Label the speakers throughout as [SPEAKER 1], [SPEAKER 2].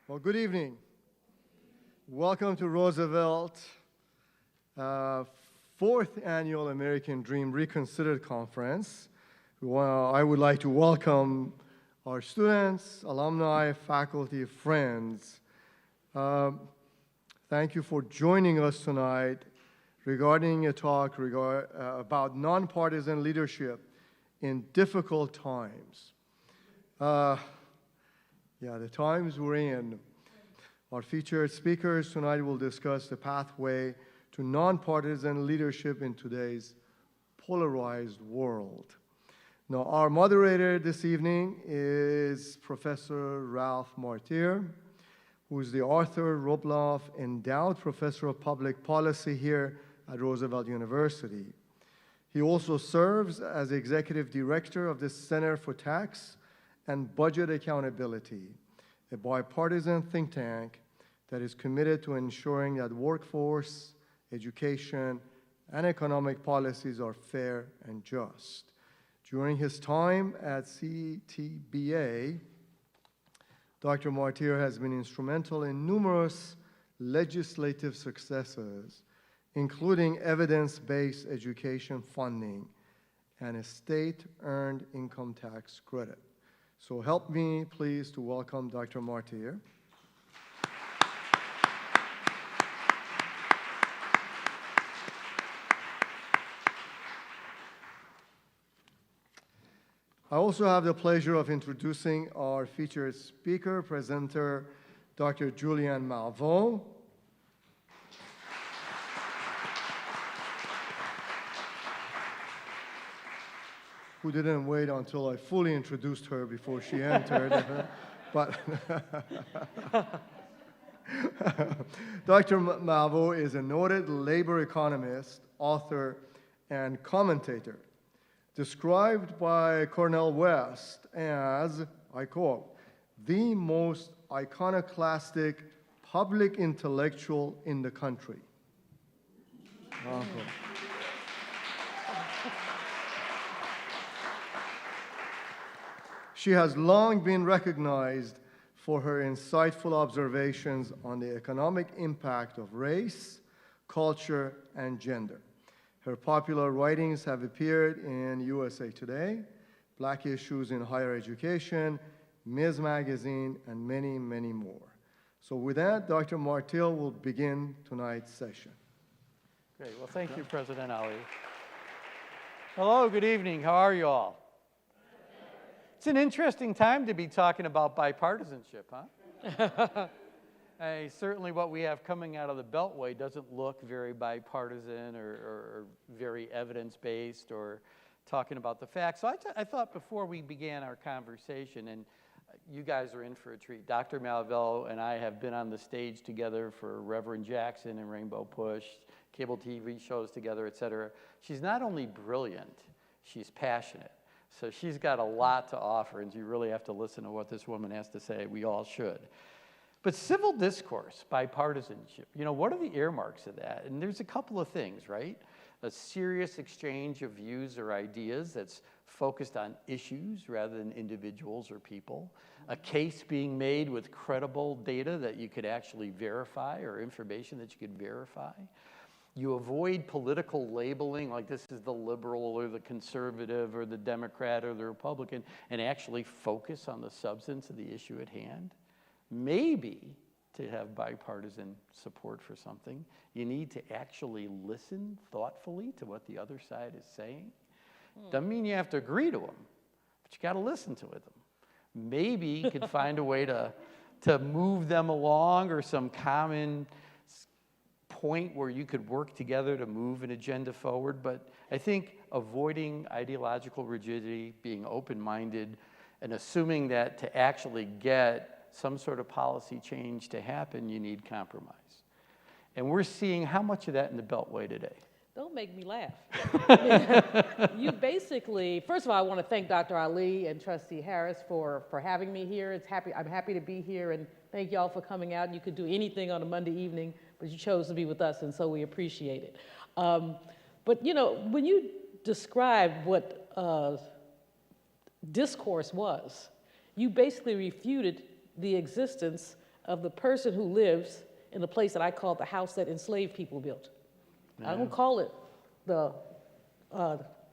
[SPEAKER 1] Well, good evening. Welcome to Roosevelt, fourth annual American Dream Reconsidered Conference. I would like to welcome our students, alumni, faculty, friends. Thank you for joining us tonight regarding a talk about nonpartisan leadership in difficult times. The times we're in. Our featured speakers tonight will discuss the pathway to nonpartisan leadership in today's polarized world. Now, our moderator this evening is Professor Ralph Martire, who is the Arthur Rubloff Endowed Professor of Public Policy here at Roosevelt University. He also serves as Executive Director of the Center for Tax and Budget Accountability, a bipartisan think tank that is committed to ensuring that workforce, education, and economic policies are fair and just. During his time at CTBA, Dr. Martire has been instrumental in numerous legislative successes, including evidence-based education funding and a state-earned income tax credit. So help me, please, to welcome Dr. Martire. I also have the pleasure of introducing our featured speaker, presenter, Dr. Julianne Malveaux. Who didn't wait until I fully introduced her before she entered. But Dr. Malveaux is a noted labor economist, author, and commentator, described by Cornel West as, I quote, the most iconoclastic public intellectual in the country. She has long been recognized for her insightful observations on the economic impact of race, culture, and gender. Her popular writings have appeared in USA Today, Black Issues in Higher Education, Ms. Magazine, and many, many more. So with that, Dr. Martire will begin tonight's session.
[SPEAKER 2] Great. Well, thank you, President Ali. Hello, good evening. How are you all? It's an interesting time to be talking about bipartisanship, huh? Certainly what we have coming out of the Beltway doesn't look very bipartisan or very evidence-based or talking about the facts. So I thought before we began our conversation, and you guys are in for a treat. Dr. Marvello and I have been on the stage together for Reverend Jackson and Rainbow Push, cable TV shows together, et cetera. She's not only brilliant, she's passionate. So she's got a lot to offer, and you really have to listen to what this woman has to say. We all should. But civil discourse, bipartisanship, what are the earmarks of that? And there's a couple of things, right? A serious exchange of views or ideas that's focused on issues rather than individuals or people. A case being made with credible data that you could actually verify or information that you could verify. You avoid political labeling, like this is the liberal or the conservative or the Democrat or the Republican, and actually focus on the substance of the issue at hand. Maybe to have bipartisan support for something, you need to actually listen thoughtfully to what the other side is saying. Doesn't mean you have to agree to them, but you got to listen to them. Maybe you could find a way to move them along or some common point where you could work together to move an agenda forward. But I think avoiding ideological rigidity, being open-minded, and assuming that to actually get some sort of policy change to happen, you need compromise. And we're seeing how much of that in the Beltway today.
[SPEAKER 3] Don't make me laugh. You basically, first of all, I want to thank Dr. Ali and Trustee Harris for having me here. I'm happy to be here, and thank y'all for coming out. You could do anything on a Monday evening, but you chose to be with us, and so we appreciate it. But when you described what discourse was, you basically refuted the existence of the person who lives in the place that I call the house that enslaved people built. I don't call it the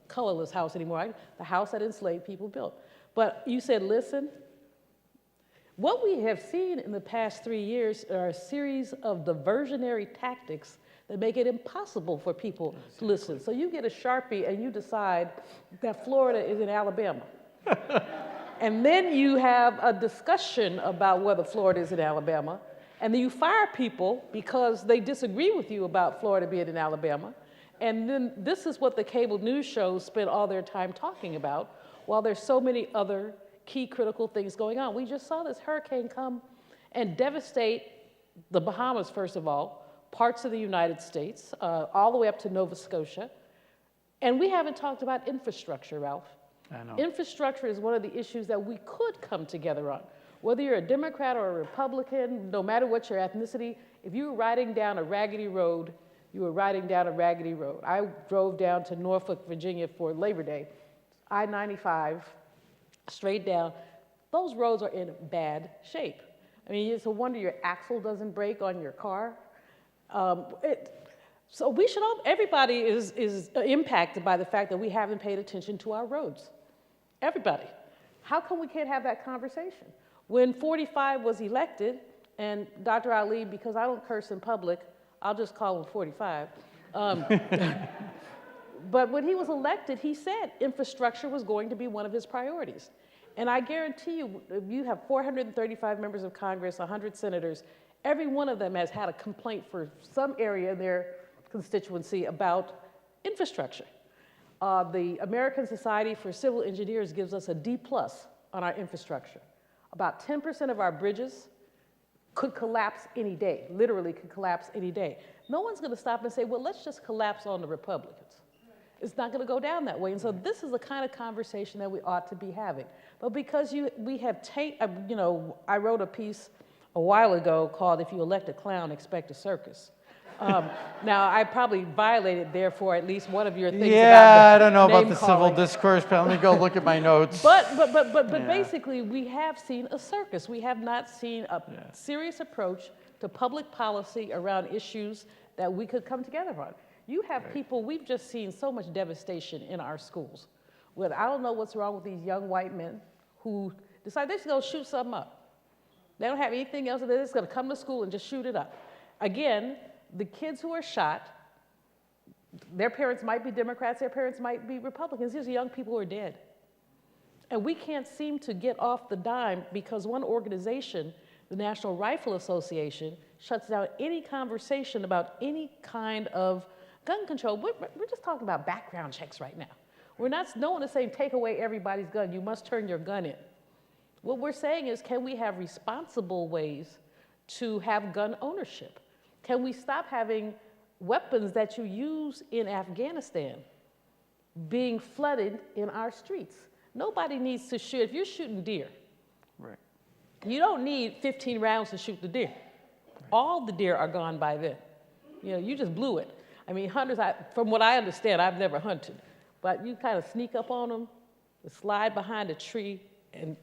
[SPEAKER 3] colorless house anymore, the house that enslaved people built. But you said, listen, what we have seen in the past 3 years are a series of diversionary tactics that make it impossible for people to listen. So you get a Sharpie and you decide that Florida is in Alabama. And then you have a discussion about whether Florida is in Alabama, and then you fire people because they disagree with you about Florida being in Alabama. And then this is what the cable news shows spend all their time talking about, while there's so many other key critical things going on. We just saw this hurricane come and devastate the Bahamas, first of all, parts of the United States, all the way up to Nova Scotia. And we haven't talked about infrastructure, Ralph.
[SPEAKER 2] I know.
[SPEAKER 3] Infrastructure is one of the issues that we could come together on. Whether you're a Democrat or a Republican, no matter what your ethnicity, if you were riding down a raggedy road, you were riding down a raggedy road. I drove down to Norfolk, Virginia for Labor Day, I-95, straight down. Those roads are in bad shape. I mean, it's a wonder your axle doesn't break on your car. So we should all, everybody is impacted by the fact that we haven't paid attention to our roads. Everybody. How come we can't have that conversation? When 45 was elected, and Dr. Ali, because I don't curse in public, I'll just call him 45. But when he was elected, he said infrastructure was going to be one of his priorities. And I guarantee you, if you have 435 members of Congress, 100 senators, every one of them has had a complaint for some area in their constituency about infrastructure. The American Society for Civil Engineers gives us a D+ on our infrastructure. About 10% of our bridges could collapse any day, literally could collapse any day. No one's gonna stop and say, well, let's just collapse on the Republicans. It's not gonna go down that way. And so this is the kind of conversation that we ought to be having. But because we have I wrote a piece a while ago called If You Elect a Clown, Expect a Circus. Now, I probably violated, therefore, at least one of your things about
[SPEAKER 2] I don't know about the
[SPEAKER 3] name-calling.
[SPEAKER 2] civil discourse, but let me go look at my notes.
[SPEAKER 3] But basically, we have seen a circus. We have not seen a serious approach to public policy around issues that we could come together on. You have people, we've just seen so much devastation in our schools. Well, I don't know what's wrong with these young white men who decide they're just gonna shoot something up. They don't have anything else, they're just gonna come to school and just shoot it up. Again, the kids who are shot, their parents might be Democrats, their parents might be Republicans. These are young people who are dead. And we can't seem to get off the dime because one organization, the National Rifle Association, shuts down any conversation about any kind of gun control. We're just talking about background checks right now. No one is saying take away everybody's gun, you must turn your gun in. What we're saying is, can we have responsible ways to have gun ownership? Can we stop having weapons that you use in Afghanistan being flooded in our streets? Nobody needs to shoot. If you're shooting deer,
[SPEAKER 2] Right.
[SPEAKER 3] you don't need 15 rounds to shoot the deer. All the deer are gone by then. You just blew it. I mean, hunters, from what I understand, I've never hunted, but you kind of sneak up on them, slide behind a tree, and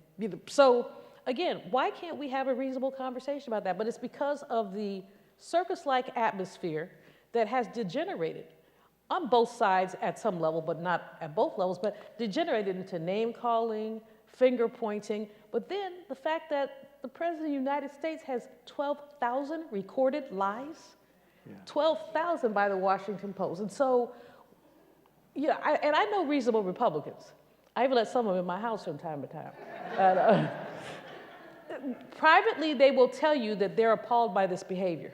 [SPEAKER 3] so again, why can't we have a reasonable conversation about that? But it's because of the circus-like atmosphere that has degenerated on both sides at some level, but not at both levels, but degenerated into name-calling, finger-pointing, but then the fact that the President of the United States has 12,000 recorded lies, 12,000 by the Washington Post. And so, I know reasonable Republicans. I even let some of them in my house from time to time. Privately, they will tell you that they're appalled by this behavior.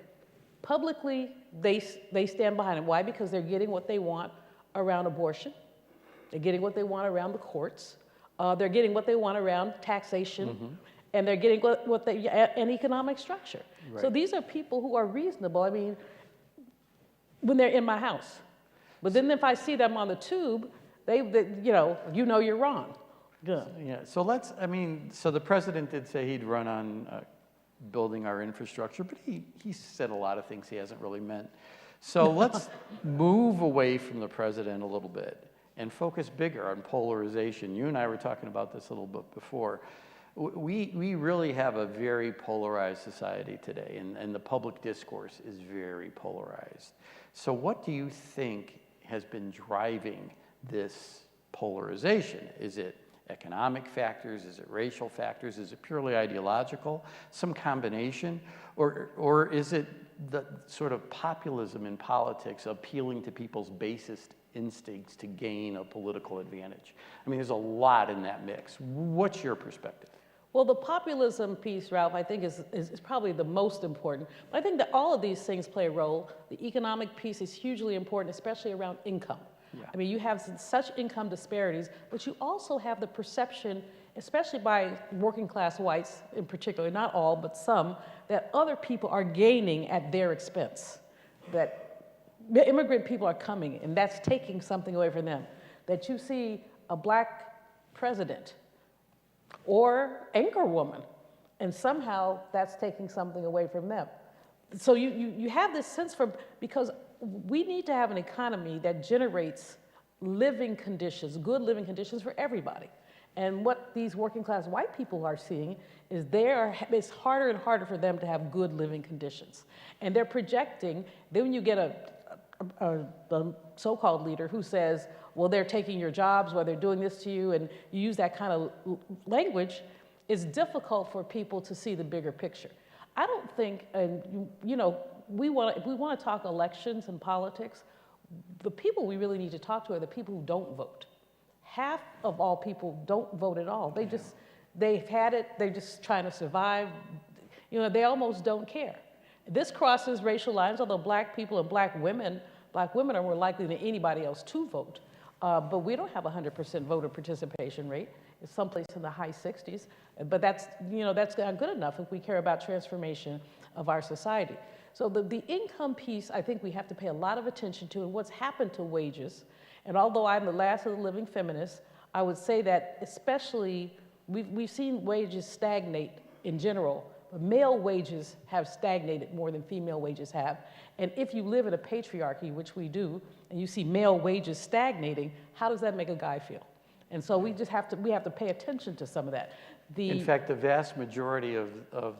[SPEAKER 3] Publicly, they stand behind it. Why? Because they're getting what they want around abortion. They're getting what they want around the courts. They're getting what they want around taxation. And they're getting an economic structure. Right. So these are people who are reasonable. I mean, when they're in my house. But then if I see them on the tube, you're wrong.
[SPEAKER 2] Yeah. So so the president did say he'd run on building our infrastructure, but he said a lot of things he hasn't really meant. So let's move away from the president a little bit and focus bigger on polarization. You and I were talking about this a little bit before. We really have a very polarized society today, and the public discourse is very polarized. So what do you think has been driving this polarization? Is it economic factors? Is it racial factors? Is it purely ideological? Some combination? Or is it the sort of populism in politics appealing to people's basest instincts to gain a political advantage? I mean, there's a lot in that mix. What's your perspective?
[SPEAKER 3] Well, the populism piece, Ralph, I think is probably the most important. But I think that all of these things play a role. The economic piece is hugely important, especially around income.
[SPEAKER 2] Yeah.
[SPEAKER 3] I mean, you have such income disparities, but you also have the perception, especially by working class whites in particular, not all, but some, that other people are gaining at their expense. That the immigrant people are coming, and that's taking something away from them. That you see a black president or anchor woman, and somehow that's taking something away from them. So you have this sense because we need to have an economy that generates living conditions, good living conditions for everybody. And what these working class white people are seeing is it's harder and harder for them to have good living conditions. And they're projecting, then when you get a so-called leader who says, well, they're taking your jobs, or they're doing this to you, and you use that kind of language, it's difficult for people to see the bigger picture. I don't think, and you know, if we want to talk elections and politics, the people we really need to talk to are the people who don't vote. Half of all people don't vote at all. They've had it, they're just trying to survive. You know, they almost don't care. This crosses racial lines, although black people and black women are more likely than anybody else to vote. But we don't have a 100% voter participation rate. It's someplace in the high 60s. But that's not good enough if we care about transformation of our society. So the income piece, I think we have to pay a lot of attention to, and what's happened to wages. And although I'm the last of the living feminists, I would say that especially we've seen wages stagnate in general. But male wages have stagnated more than female wages have. And if you live in a patriarchy, which we do, and you see male wages stagnating, how does that make a guy feel? And so we have to pay attention to some of that.
[SPEAKER 2] In fact, the vast majority of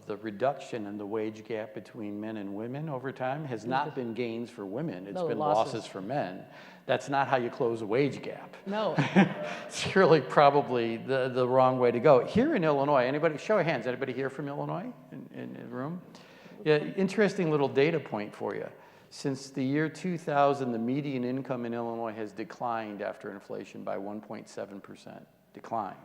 [SPEAKER 2] the reduction in the wage gap between men and women over time has not been gains for women. It's been losses for men. That's not how you close a wage gap.
[SPEAKER 3] No.
[SPEAKER 2] It's really probably the wrong way to go. Here in Illinois, anybody, show of hands, anybody here from Illinois in the room? Yeah, interesting little data point for you. Since the year 2000, the median income in Illinois has declined after inflation by 1.7%, declined.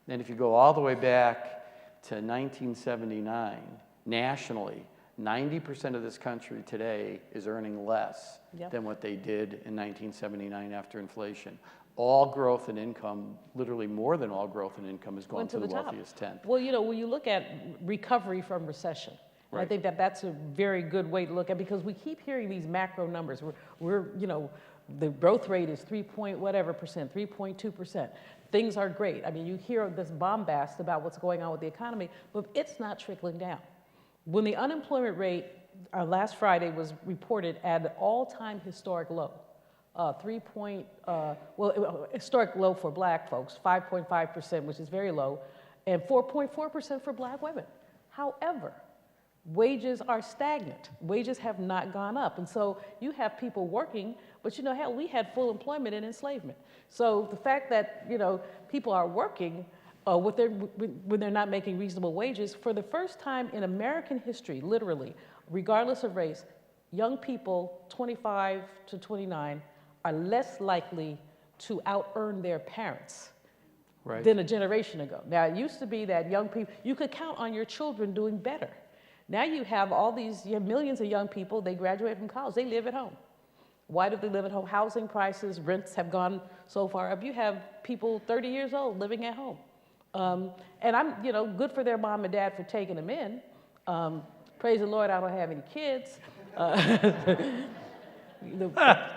[SPEAKER 2] And if you go all the way back to 1979, nationally, 90% of this country today is earning less than what they did in 1979 after inflation. All growth in income, literally more than all growth in income, has gone to the wealthiest tenth.
[SPEAKER 3] Well, you know, when you look at recovery from recession, I think that's a very good way to look at it, because we keep hearing these macro numbers. We're you know, the growth rate is 3.2%. Things are great. I mean, you hear this bombast about what's going on with the economy, but it's not trickling down. When the unemployment rate last Friday was reported at an all-time historic low, historic low for black folks, 5.5%, which is very low, and 4.4% for black women. However, wages are stagnant. Wages have not gone up. And so you have people working, but you know, hell, we had full employment in enslavement. So the fact that, you know, people are working when they're not making reasonable wages, for the first time in American history, literally, regardless of race, young people 25 to 29 are less likely to out-earn their parents than a generation ago. Now, it used to be that young people, you could count on your children doing better. Now you have millions of young people, they graduate from college, they live at home. Why do they live at home? Housing prices, rents have gone so far up. You have people 30 years old living at home. And I'm, you know, good for their mom and dad for taking them in. Praise the Lord, I don't have any kids.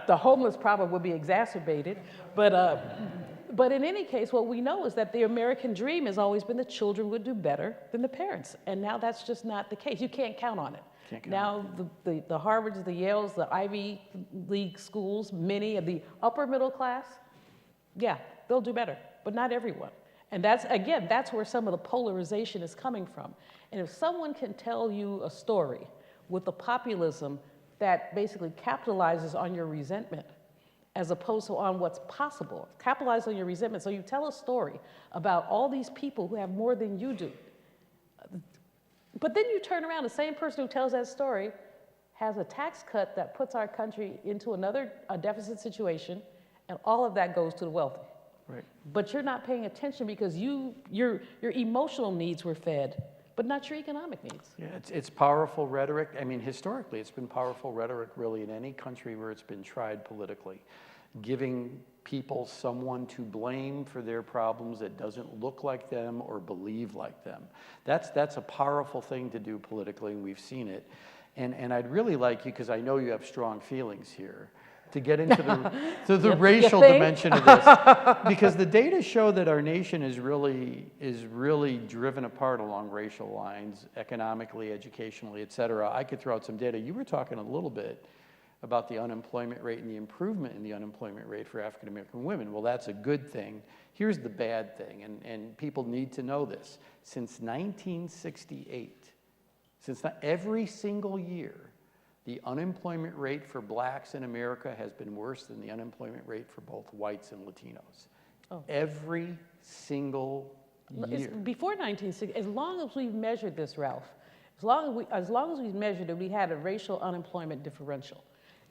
[SPEAKER 3] The homeless problem would be exacerbated. But in any case, what we know is that the American dream has always been the children would do better than the parents. And now that's just not the case. You can't count on it. Now the Harvards, the Yales, the Ivy League schools, many of the upper middle class, yeah, they'll do better, but not everyone. And that's, again, that's where some of the polarization is coming from. And if someone can tell you a story with the populism that basically capitalizes on your resentment, as opposed to on what's possible, capitalize on your resentment. So you tell a story about all these people who have more than you do. But then you turn around, the same person who tells that story has a tax cut that puts our country into a deficit situation, and all of that goes to the wealthy.
[SPEAKER 2] Right.
[SPEAKER 3] But you're not paying attention because your emotional needs were fed, but not your economic needs.
[SPEAKER 2] Yeah, it's powerful rhetoric. I mean, historically, it's been powerful rhetoric really in any country where it's been tried politically. Giving people someone to blame for their problems that doesn't look like them or believe like them. That's a powerful thing to do politically, and we've seen it. And I'd really like you, because I know you have strong feelings here, to get into the racial dimension of this, because the data show that our nation is really driven apart along racial lines, economically, educationally, et cetera. I could throw out some data. You were talking a little bit about the unemployment rate and the improvement in the unemployment rate for African American women. Well, that's a good thing. Here's the bad thing, and people need to know this. Since 1968, every single year, the unemployment rate for blacks in America has been worse than the unemployment rate for both whites and Latinos. Oh. Every single year.
[SPEAKER 3] Before 1960, as long as we've measured this, Ralph, as long as we've measured it, we had a racial unemployment differential.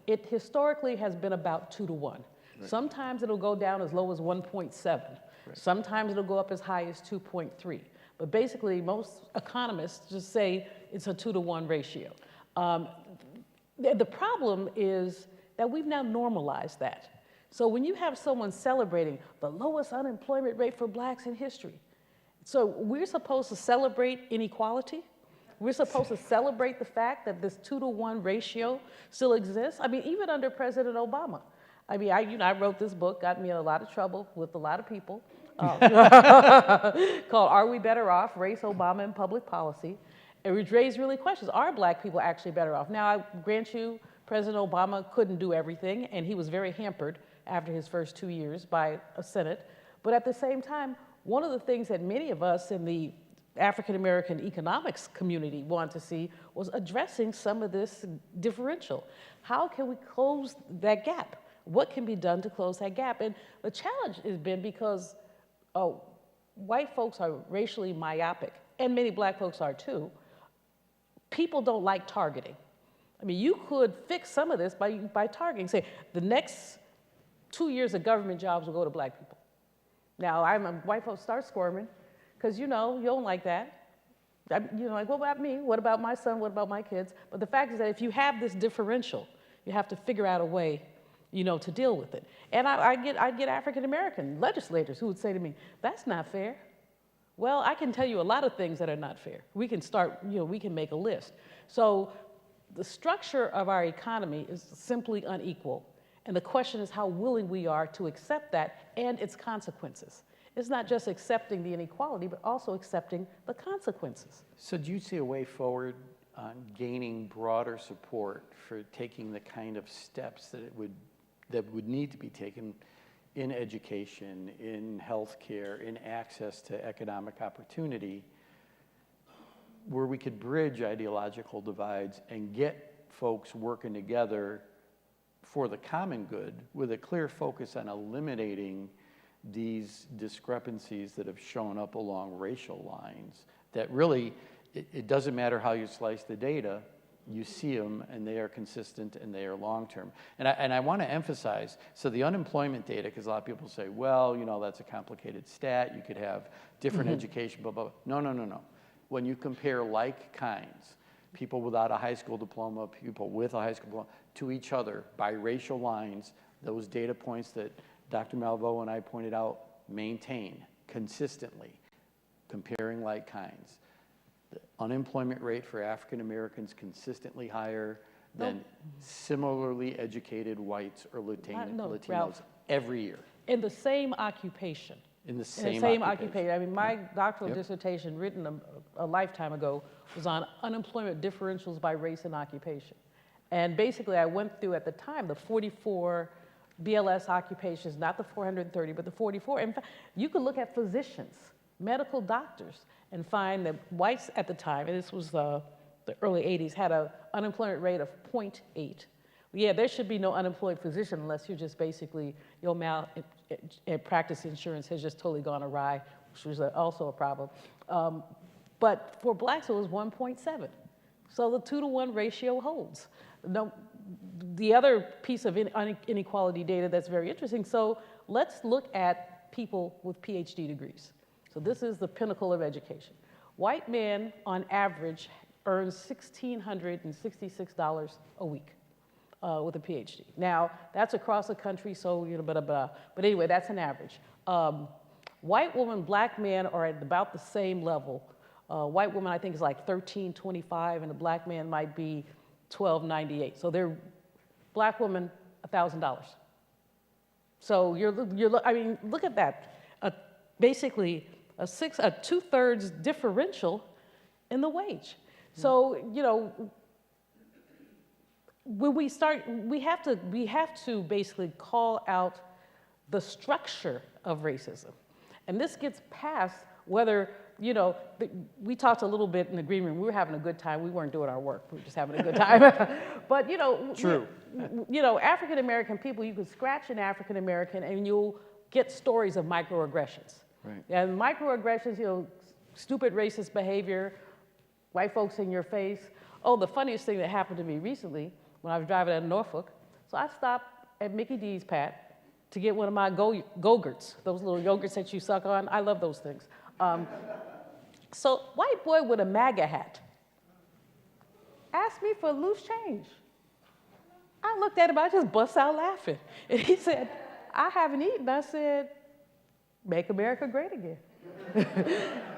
[SPEAKER 3] It historically has been about 2 to 1. Right. Sometimes it'll go down as low as 1.7. Right. Sometimes it'll go up as high as 2.3. But basically, most economists just say it's a 2 to 1 ratio. The problem is that we've now normalized that. So when you have someone celebrating the lowest unemployment rate for blacks in history, so we're supposed to celebrate inequality? We're supposed to celebrate the fact that this 2 to 1 ratio still exists? I mean, even under President Obama. I mean, I wrote this book, got me in a lot of trouble with a lot of people, called Are We Better Off? Race, Obama, and Public Policy. It raised really questions. Are black people actually better off? Now, I grant you, President Obama couldn't do everything, and he was very hampered after his first 2 years by a Senate. But at the same time, one of the things that many of us in the African American economics community want to see was addressing some of this differential. How can we close that gap? What can be done to close that gap? And the challenge has been because white folks are racially myopic, and many black folks are too. People don't like targeting. I mean, you could fix some of this by targeting. Say, the next 2 years of government jobs will go to black people. Now, white folks start squirming, because you don't like that. Like, what about me? What about my son? What about my kids? But the fact is that if you have this differential, you have to figure out a way, to deal with it. And I get African American legislators who would say to me, that's not fair. Well, I can tell you a lot of things that are not fair. We can start, we can make a list. So the structure of our economy is simply unequal. And the question is how willing we are to accept that and its consequences. It's not just accepting the inequality, but also accepting the consequences.
[SPEAKER 2] So do you see a way forward on gaining broader support for taking the kind of steps that would need to be taken in education, in healthcare, in access to economic opportunity, where we could bridge ideological divides and get folks working together for the common good with a clear focus on eliminating these discrepancies that have shown up along racial lines that really, it doesn't matter how you slice the data, you see them and they are consistent and they are long-term. And I want to emphasize, so the unemployment data, because a lot of people say, well, that's a complicated stat, you could have different education, blah, blah, blah. No. When you compare like kinds, people without a high school diploma, people with a high school diploma, to each other by racial lines, those data points that Dr. Malveaux and I pointed out maintain consistently, comparing like kinds. The unemployment rate for African Americans consistently higher than similarly educated whites or Latinos
[SPEAKER 3] Ralph,
[SPEAKER 2] every year.
[SPEAKER 3] In the same occupation.
[SPEAKER 2] In the same occupation.
[SPEAKER 3] I mean, my doctoral dissertation written a lifetime ago was on unemployment differentials by race and occupation. And basically I went through at the time the 44 BLS occupations, not the 430, but the 44. In fact, you could look at physicians, medical doctors, and find that whites at the time, and this was the early 80s, had an unemployment rate of 0.8. Yeah, there should be no unemployed physician unless you're just basically, your malpractice insurance has just totally gone awry, which was also a problem. But for blacks, it was 1.7. So the 2-to-1 ratio holds. No, the other piece of inequality data that's very interesting, so let's look at people with PhD degrees. So this is the pinnacle of education. White men, on average, earns $1,666 a week with a PhD. Now, that's across the country, so, you know, but anyway, that's an average. White woman, black man are at about the same level. White woman, I think, is like $1,325, and a black man might be $1,298. So they're, black woman, $1,000. So I mean, look at that. Basically, a 2/3 differential in the wage. So, you know, when we start, we have to basically call out the structure of racism. And this gets past whether, you know, we talked a little bit in the green room. We were having a good time. We weren't doing our work. We were just having a good time. But, you know,
[SPEAKER 2] true.
[SPEAKER 3] You know, African-American people, you can scratch an African-American and you'll get stories of microaggressions.
[SPEAKER 2] Right.
[SPEAKER 3] And microaggressions, you know, stupid racist behavior, white folks in your face. Oh, the funniest thing that happened to me recently when I was driving out of Norfolk, so I stopped at Mickey D's, Pat, to get one of my Go-Gurts, those little yogurts that you suck on. I love those things. So white boy with a MAGA hat asked me for loose change. I looked at him, I just bust out laughing. And he said, I haven't eaten. I said, make America great again.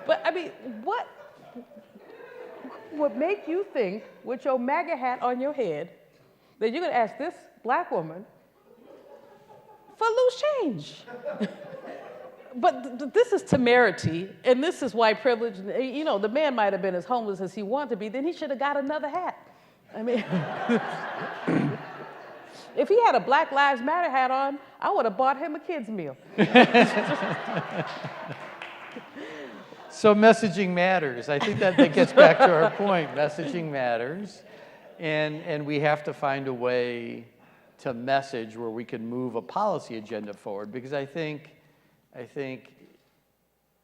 [SPEAKER 3] But I mean, what would make you think with your MAGA hat on your head that you're gonna ask this black woman for loose change? But this is temerity, and this is white privilege. You know, the man might have been as homeless as he wanted to be, then he should have got another hat. I mean, if he had a Black Lives Matter hat on, I would have bought him a kid's meal.
[SPEAKER 2] So messaging matters. I think that gets back to our point. Messaging matters, and we have to find a way to message where we can move a policy agenda forward, because I think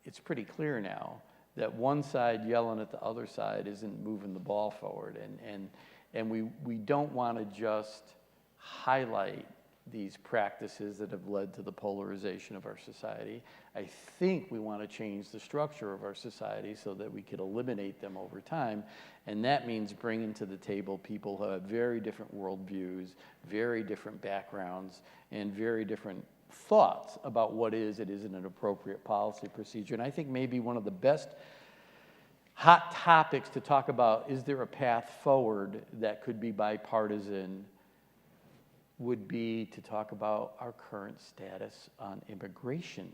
[SPEAKER 2] it's pretty clear now that one side yelling at the other side isn't moving the ball forward, and we don't want to just highlight these practices that have led to the polarization of our society. I think we want to change the structure of our society so that we could eliminate them over time, and that means bringing to the table people who have very different worldviews, very different backgrounds, and very different thoughts about what it isn't an appropriate policy procedure. And I think maybe one of the best hot topics to talk about, is there a path forward that could be bipartisan, would be to talk about our current status on immigration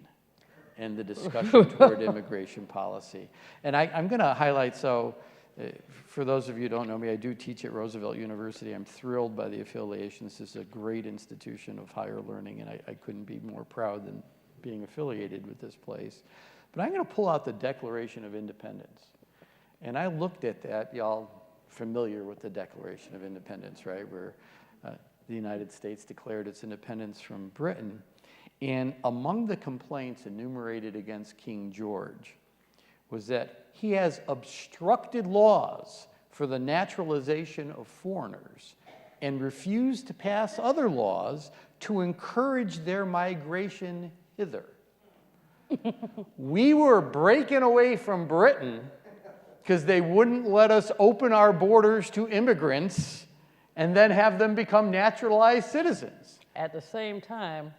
[SPEAKER 2] and the discussion toward immigration policy. And I'm going to highlight, for those of you who don't know me, I do teach at Roosevelt University. I'm thrilled by the affiliations. This is a great institution of higher learning, and I couldn't be more proud than being affiliated with this place. But I'm going to pull out the Declaration of Independence. And I looked at that. Y'all familiar with the Declaration of Independence, right? Where the United States declared its independence from Britain. And among the complaints enumerated against King George was that he has obstructed laws for the naturalization of foreigners and refused to pass other laws to encourage their migration hither. We were breaking away from Britain because they wouldn't let us open our borders to immigrants and then have them become naturalized citizens.
[SPEAKER 3] At the same time,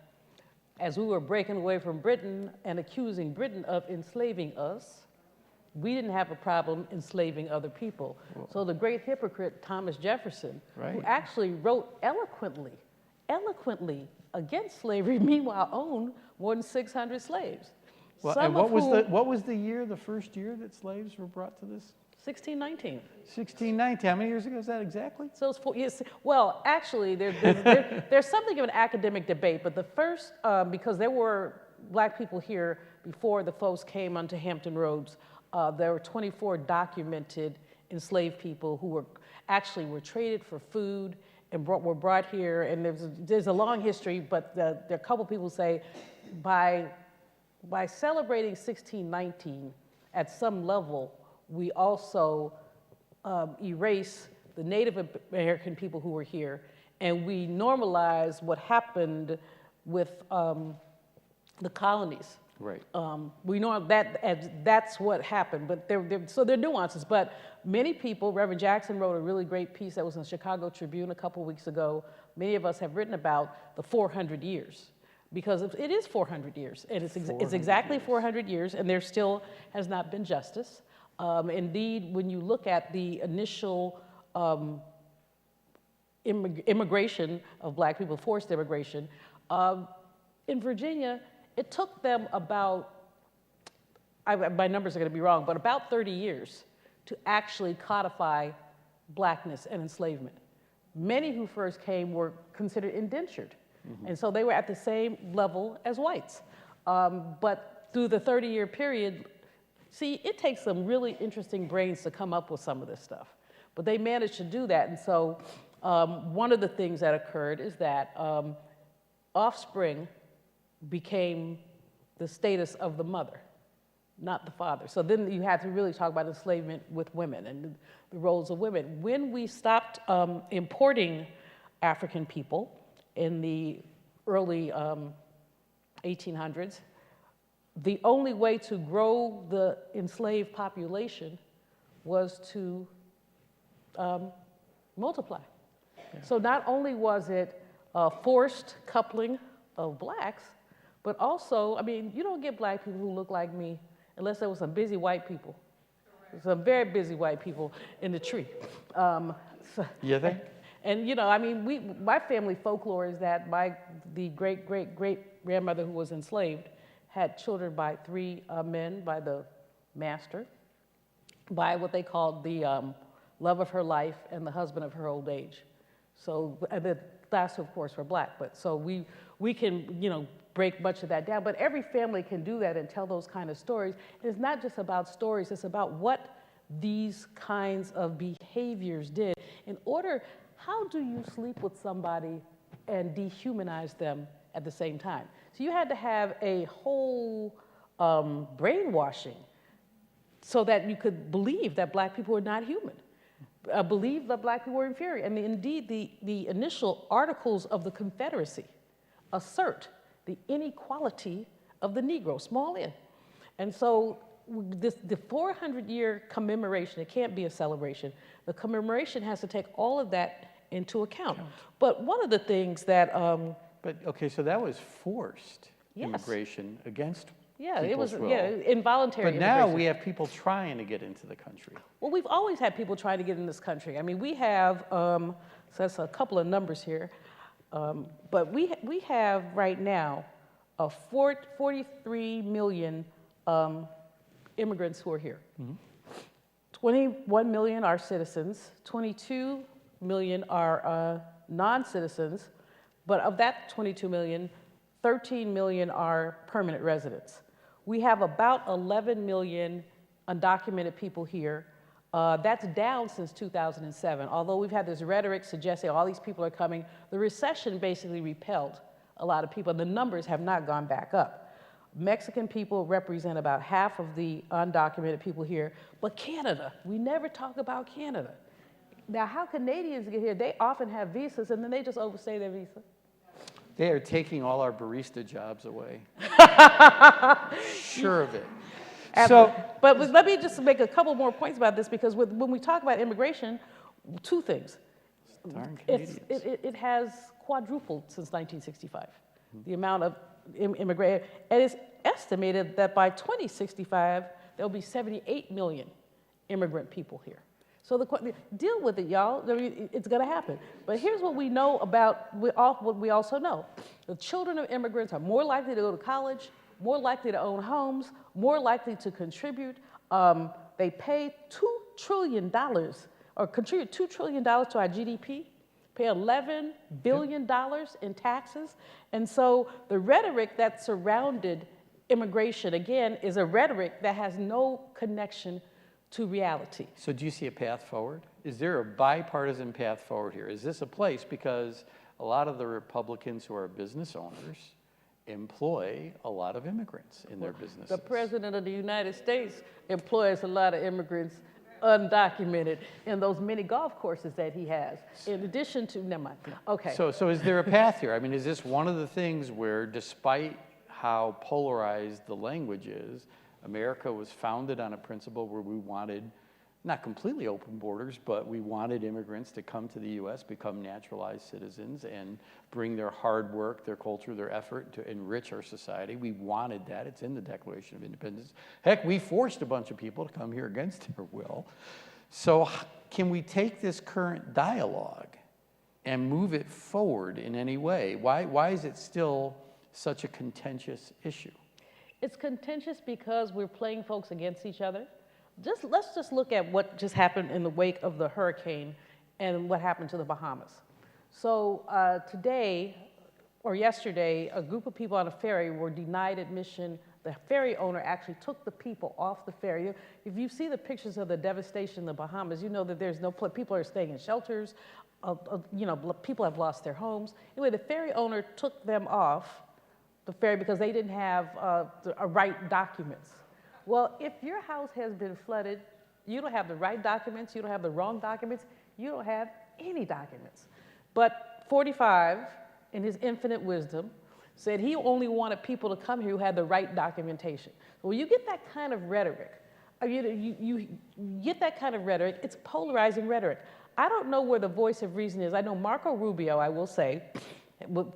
[SPEAKER 3] as we were breaking away from Britain and accusing Britain of enslaving us, we didn't have a problem enslaving other people. So the great hypocrite Thomas Jefferson, who actually wrote eloquently against slavery, meanwhile owned more than 600 slaves.
[SPEAKER 2] Well, and what was the year, the first year that slaves were brought to this?
[SPEAKER 3] 1619.
[SPEAKER 2] 1619. How many years ago is that exactly?
[SPEAKER 3] So it's 4 years. Well, actually, there's something of an academic debate, but the first, because there were black people here before the folks came onto Hampton Roads, there were 24 documented enslaved people who were traded for food and were brought here. And there's a long history, but there are a couple people who say by celebrating 1619 at some level, we also erase the Native American people who were here, and we normalize what happened with the colonies.
[SPEAKER 2] Right.
[SPEAKER 3] We know that's what happened, but so there are nuances. But many people, Reverend Jackson wrote a really great piece that was in the Chicago Tribune a couple weeks ago. Many of us have written about the 400 years, because it is 400 years, and it's exactly 400 years, and there still has not been justice. Indeed, when you look at the initial immigration of black people, forced immigration, in Virginia, it took them about, my numbers are going to be wrong, but about 30 years to actually codify blackness and enslavement. Many who first came were considered indentured, and so they were at the same level as whites. But through the 30-year period, see, it takes some really interesting brains to come up with some of this stuff, but they managed to do that. And so one of the things that occurred is that offspring became the status of the mother, not the father. So then you had to really talk about enslavement with women and the roles of women. When we stopped importing African people in the early 1800s, the only way to grow the enslaved population was to multiply. Yeah. So not only was it forced coupling of blacks, but also, I mean, you don't get black people who look like me unless there was some busy white people. Some very busy white people in the tree.
[SPEAKER 2] You think?
[SPEAKER 3] And you know, I mean, my family folklore is that the great-great-great-grandmother who was enslaved had children by 3 men, by the master, by what they called the love of her life and the husband of her old age. So the last, of course, were black, but so we can, you know, break much of that down. But every family can do that and tell those kind of stories. And it's not just about stories, it's about what these kinds of behaviors did. How do you sleep with somebody and dehumanize them at the same time? So you had to have a whole brainwashing so that you could believe that black people were not human, believe that black people were inferior. And indeed, the initial articles of the Confederacy assert the inequality of the Negro, small n. And so the 400-year commemoration, it can't be a celebration. The commemoration has to take all of that into account. But one of the things that...
[SPEAKER 2] okay, so that was forced immigration against people's will.
[SPEAKER 3] Involuntary
[SPEAKER 2] But now
[SPEAKER 3] immigration.
[SPEAKER 2] we have people trying to get into the country.
[SPEAKER 3] Well, we've always had people trying to get in this country. I mean, we have, so that's a couple of numbers here, but we have right now 43 million immigrants who are here. 21 million are citizens, 22 million are non-citizens, but of that 22 million, 13 million are permanent residents. We have about 11 million undocumented people here. That's down since 2007. Although we've had this rhetoric suggesting all these people are coming, the recession basically repelled a lot of people, and the numbers have not gone back up. Mexican people represent about half of the undocumented people here, but Canada, we never talk about Canada. Now, how Canadians get here, they often have visas, and then they just overstay their visa.
[SPEAKER 2] They are taking all our barista jobs away. Sure of it.
[SPEAKER 3] But let me just make a couple more points about this, because when we talk about immigration, 2 things.
[SPEAKER 2] Darn Canadians.
[SPEAKER 3] It has quadrupled since 1965, the amount of immigrants. And it's estimated that by 2065, there'll be 78 million immigrant people here. So deal with it, y'all. I mean, it's going to happen. But here's what we know about what we also know. The children of immigrants are more likely to go to college, more likely to own homes, more likely to contribute. They pay 2 trillion, or contribute $2 trillion to our GDP, pay $11 billion in taxes. And so the rhetoric that surrounded immigration, again, is a rhetoric that has no connection to reality.
[SPEAKER 2] So do you see a path forward? Is there a bipartisan path forward here? Is this a place, because a lot of the Republicans who are business owners employ a lot of immigrants in their businesses?
[SPEAKER 3] The President of the United States employs a lot of immigrants undocumented in those many golf courses that he has, in addition to, never mind, okay.
[SPEAKER 2] So is there a path here? I mean, is this one of the things where, despite how polarized the language is, America was founded on a principle where we wanted, not completely open borders, but we wanted immigrants to come to the U.S., become naturalized citizens, and bring their hard work, their culture, their effort to enrich our society. We wanted that. It's in the Declaration of Independence. Heck, we forced a bunch of people to come here against their will. So can we take this current dialogue and move it forward in any way? Why is it still such a contentious issue?
[SPEAKER 3] It's contentious because we're playing folks against each other. Let's just look at what just happened in the wake of the hurricane and what happened to the Bahamas. So today, or yesterday, a group of people on a ferry were denied admission. The ferry owner actually took the people off the ferry. If you see the pictures of the devastation in the Bahamas, you know that there's no place. People are staying in shelters. People have lost their homes. Anyway, the ferry owner took them off the ferry because they didn't have right documents. Well, if your house has been flooded, you don't have the right documents, you don't have the wrong documents, you don't have any documents. But 45, in his infinite wisdom, said he only wanted people to come here who had the right documentation. So when you get that kind of rhetoric, you get that kind of rhetoric, it's polarizing rhetoric. I don't know where the voice of reason is. I know Marco Rubio, I will say,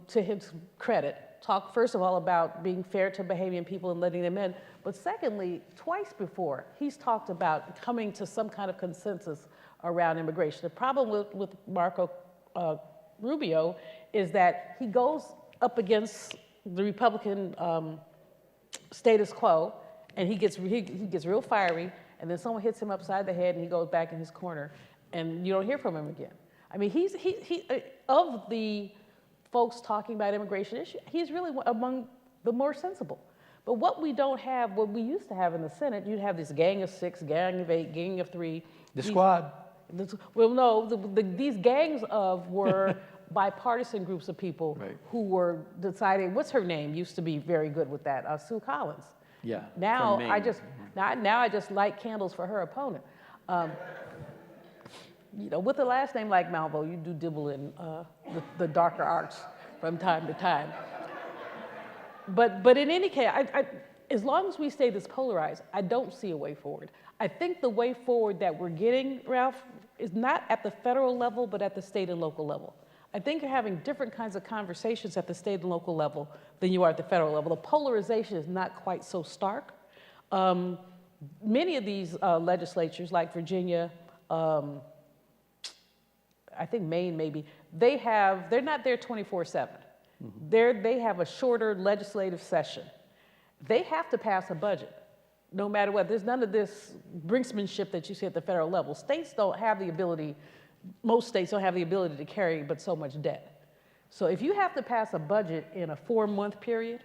[SPEAKER 3] to his credit, talked first of all about being fair to Bahamian people and letting them in, but secondly, twice before, he's talked about coming to some kind of consensus around immigration. The problem with Marco Rubio is that he goes up against the Republican status quo, and he gets real fiery, and then someone hits him upside the head, and he goes back in his corner, and you don't hear from him again. I mean, he of the folks talking about immigration issue, he's really among the more sensible. But what we don't have, what we used to have in the Senate, you'd have this gang of 6, gang of 8, gang of 3.
[SPEAKER 2] The squad.
[SPEAKER 3] Well, no, these gangs were bipartisan groups of people who were deciding, what's her name, used to be very good with that, Sue Collins.
[SPEAKER 2] Yeah.
[SPEAKER 3] Now I just light candles for her opponent. With a last name like Malveaux, you do dibble in the darker arts from time to time. But in any case, as long as we stay this polarized, I don't see a way forward. I think the way forward that we're getting, Ralph, is not at the federal level, but at the state and local level. I think you're having different kinds of conversations at the state and local level than you are at the federal level. The polarization is not quite so stark. Many of these legislatures, like Virginia, I think Maine maybe, they're not there 24/7. They have a shorter legislative session. They have to pass a budget, no matter what. There's none of this brinksmanship that you see at the federal level. States don't have the ability, most states don't have the ability to carry but so much debt. So if you have to pass a budget in a 4-month period,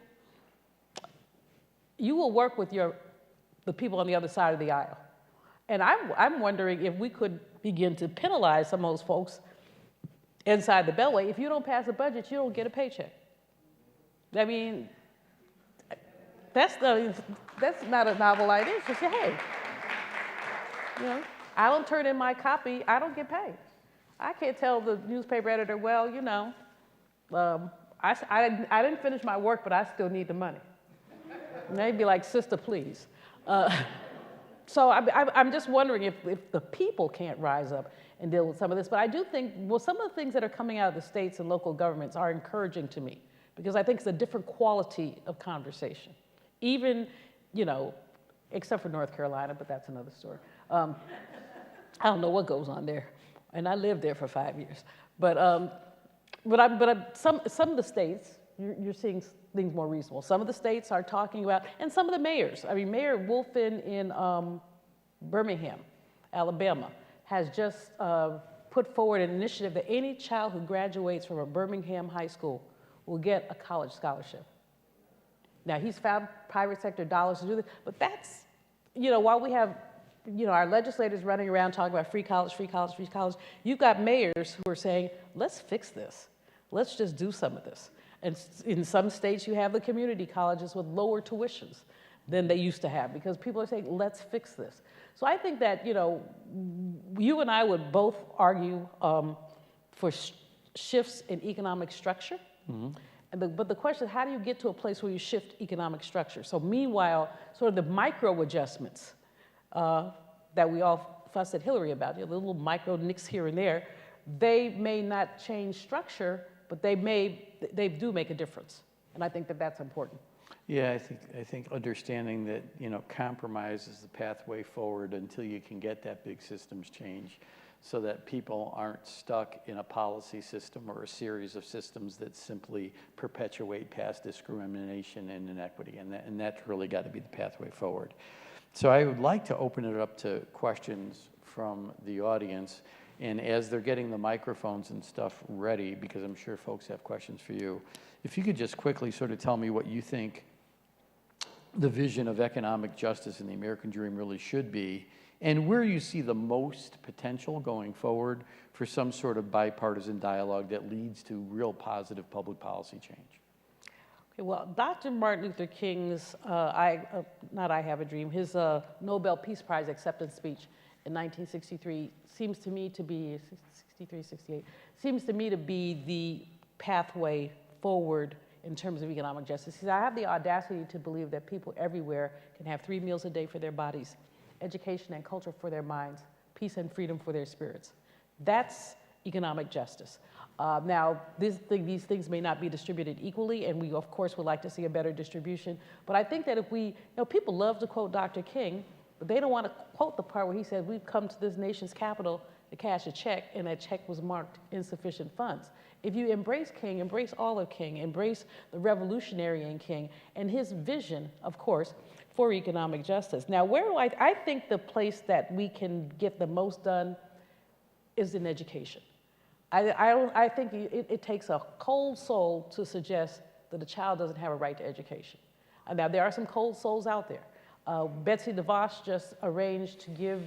[SPEAKER 3] you will work with the people on the other side of the aisle. And I'm wondering if we could begin to penalize some of those folks inside the Beltway. If you don't pass a budget, you don't get a paycheck. I mean, that's not a novel idea. It's just, hey, I don't turn in my copy, I don't get paid. I can't tell the newspaper editor, well, I didn't finish my work, but I still need the money. And they'd be like, sister, please. So I'm just wondering if the people can't rise up and deal with some of this. But I do think, some of the things that are coming out of the states and local governments are encouraging to me, because I think it's a different quality of conversation. Even, except for North Carolina, but that's another story. I don't know what goes on there, and I lived there for 5 years. But some of the states, you're seeing things more reasonable. Some of the states are talking about, and some of the mayors. I mean, Mayor Wolfin in Birmingham Alabama, has just put forward an initiative that any child who graduates from a Birmingham high school will get a college scholarship. Now, he's found private sector dollars to do this, but that's, while we have, our legislators running around talking about free college, free college, free college, you've got mayors who are saying, let's fix this. Let's just do some of this. And in some states, you have the community colleges with lower tuitions than they used to have because people are saying, let's fix this. So I think that, you and I would both argue for shifts in economic structure. Mm-hmm. But the question is, how do you get to a place where you shift economic structure? So meanwhile, sort of the micro adjustments that we all fuss at Hillary about, the little micro nicks here and there, they may not change structure, but they do make a difference. And I think that that's important.
[SPEAKER 2] Yeah, I think understanding that, compromise is the pathway forward until you can get that big systems change so that people aren't stuck in a policy system or a series of systems that simply perpetuate past discrimination and inequity. And that's really got to be the pathway forward. So I would like to open it up to questions from the audience. And as they're getting the microphones and stuff ready, because I'm sure folks have questions for you, if you could just quickly sort of tell me what you think the vision of economic justice in the American dream really should be, and where you see the most potential going forward for some sort of bipartisan dialogue that leads to real positive public policy change.
[SPEAKER 3] Okay, well, Dr. Martin Luther King's, not I Have a Dream, his Nobel Peace Prize acceptance speech in 1963 seems to me to be, 63, 68, seems to me to be the pathway forward in terms of economic justice. I have the audacity to believe that people everywhere can have 3 meals a day for their bodies, education and culture for their minds, peace and freedom for their spirits. That's economic justice. Now, these things may not be distributed equally, and we, of course, would like to see a better distribution. But I think that if we, people love to quote Dr. King, but they don't want to quote the part where he said, we've come to this nation's capital to cash a check, and that check was marked insufficient funds. If you embrace King, embrace all of King, embrace the revolutionary in King, and his vision, of course, for economic justice. Now, I think the place that we can get the most done is in education. I think it takes a cold soul to suggest that a child doesn't have a right to education. Now, there are some cold souls out there. Betsy DeVos just arranged to give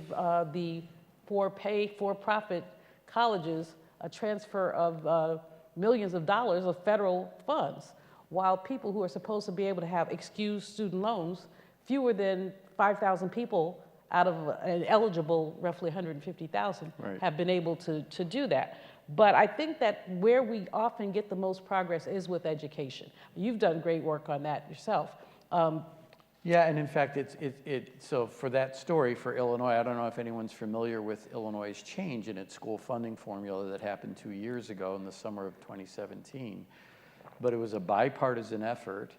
[SPEAKER 3] the for-profit colleges a transfer of millions of dollars of federal funds, while people who are supposed to be able to have excused student loans, fewer than 5,000 people out of an eligible roughly 150,000
[SPEAKER 2] right.
[SPEAKER 3] have been able to do that. But I think that where we often get the most progress is with education. You've done great work on that yourself.
[SPEAKER 2] Yeah, and in fact, so for that story for Illinois, I don't know if anyone's familiar with Illinois' change in its school funding formula that happened 2 years ago in the summer of 2017, but it was a bipartisan effort,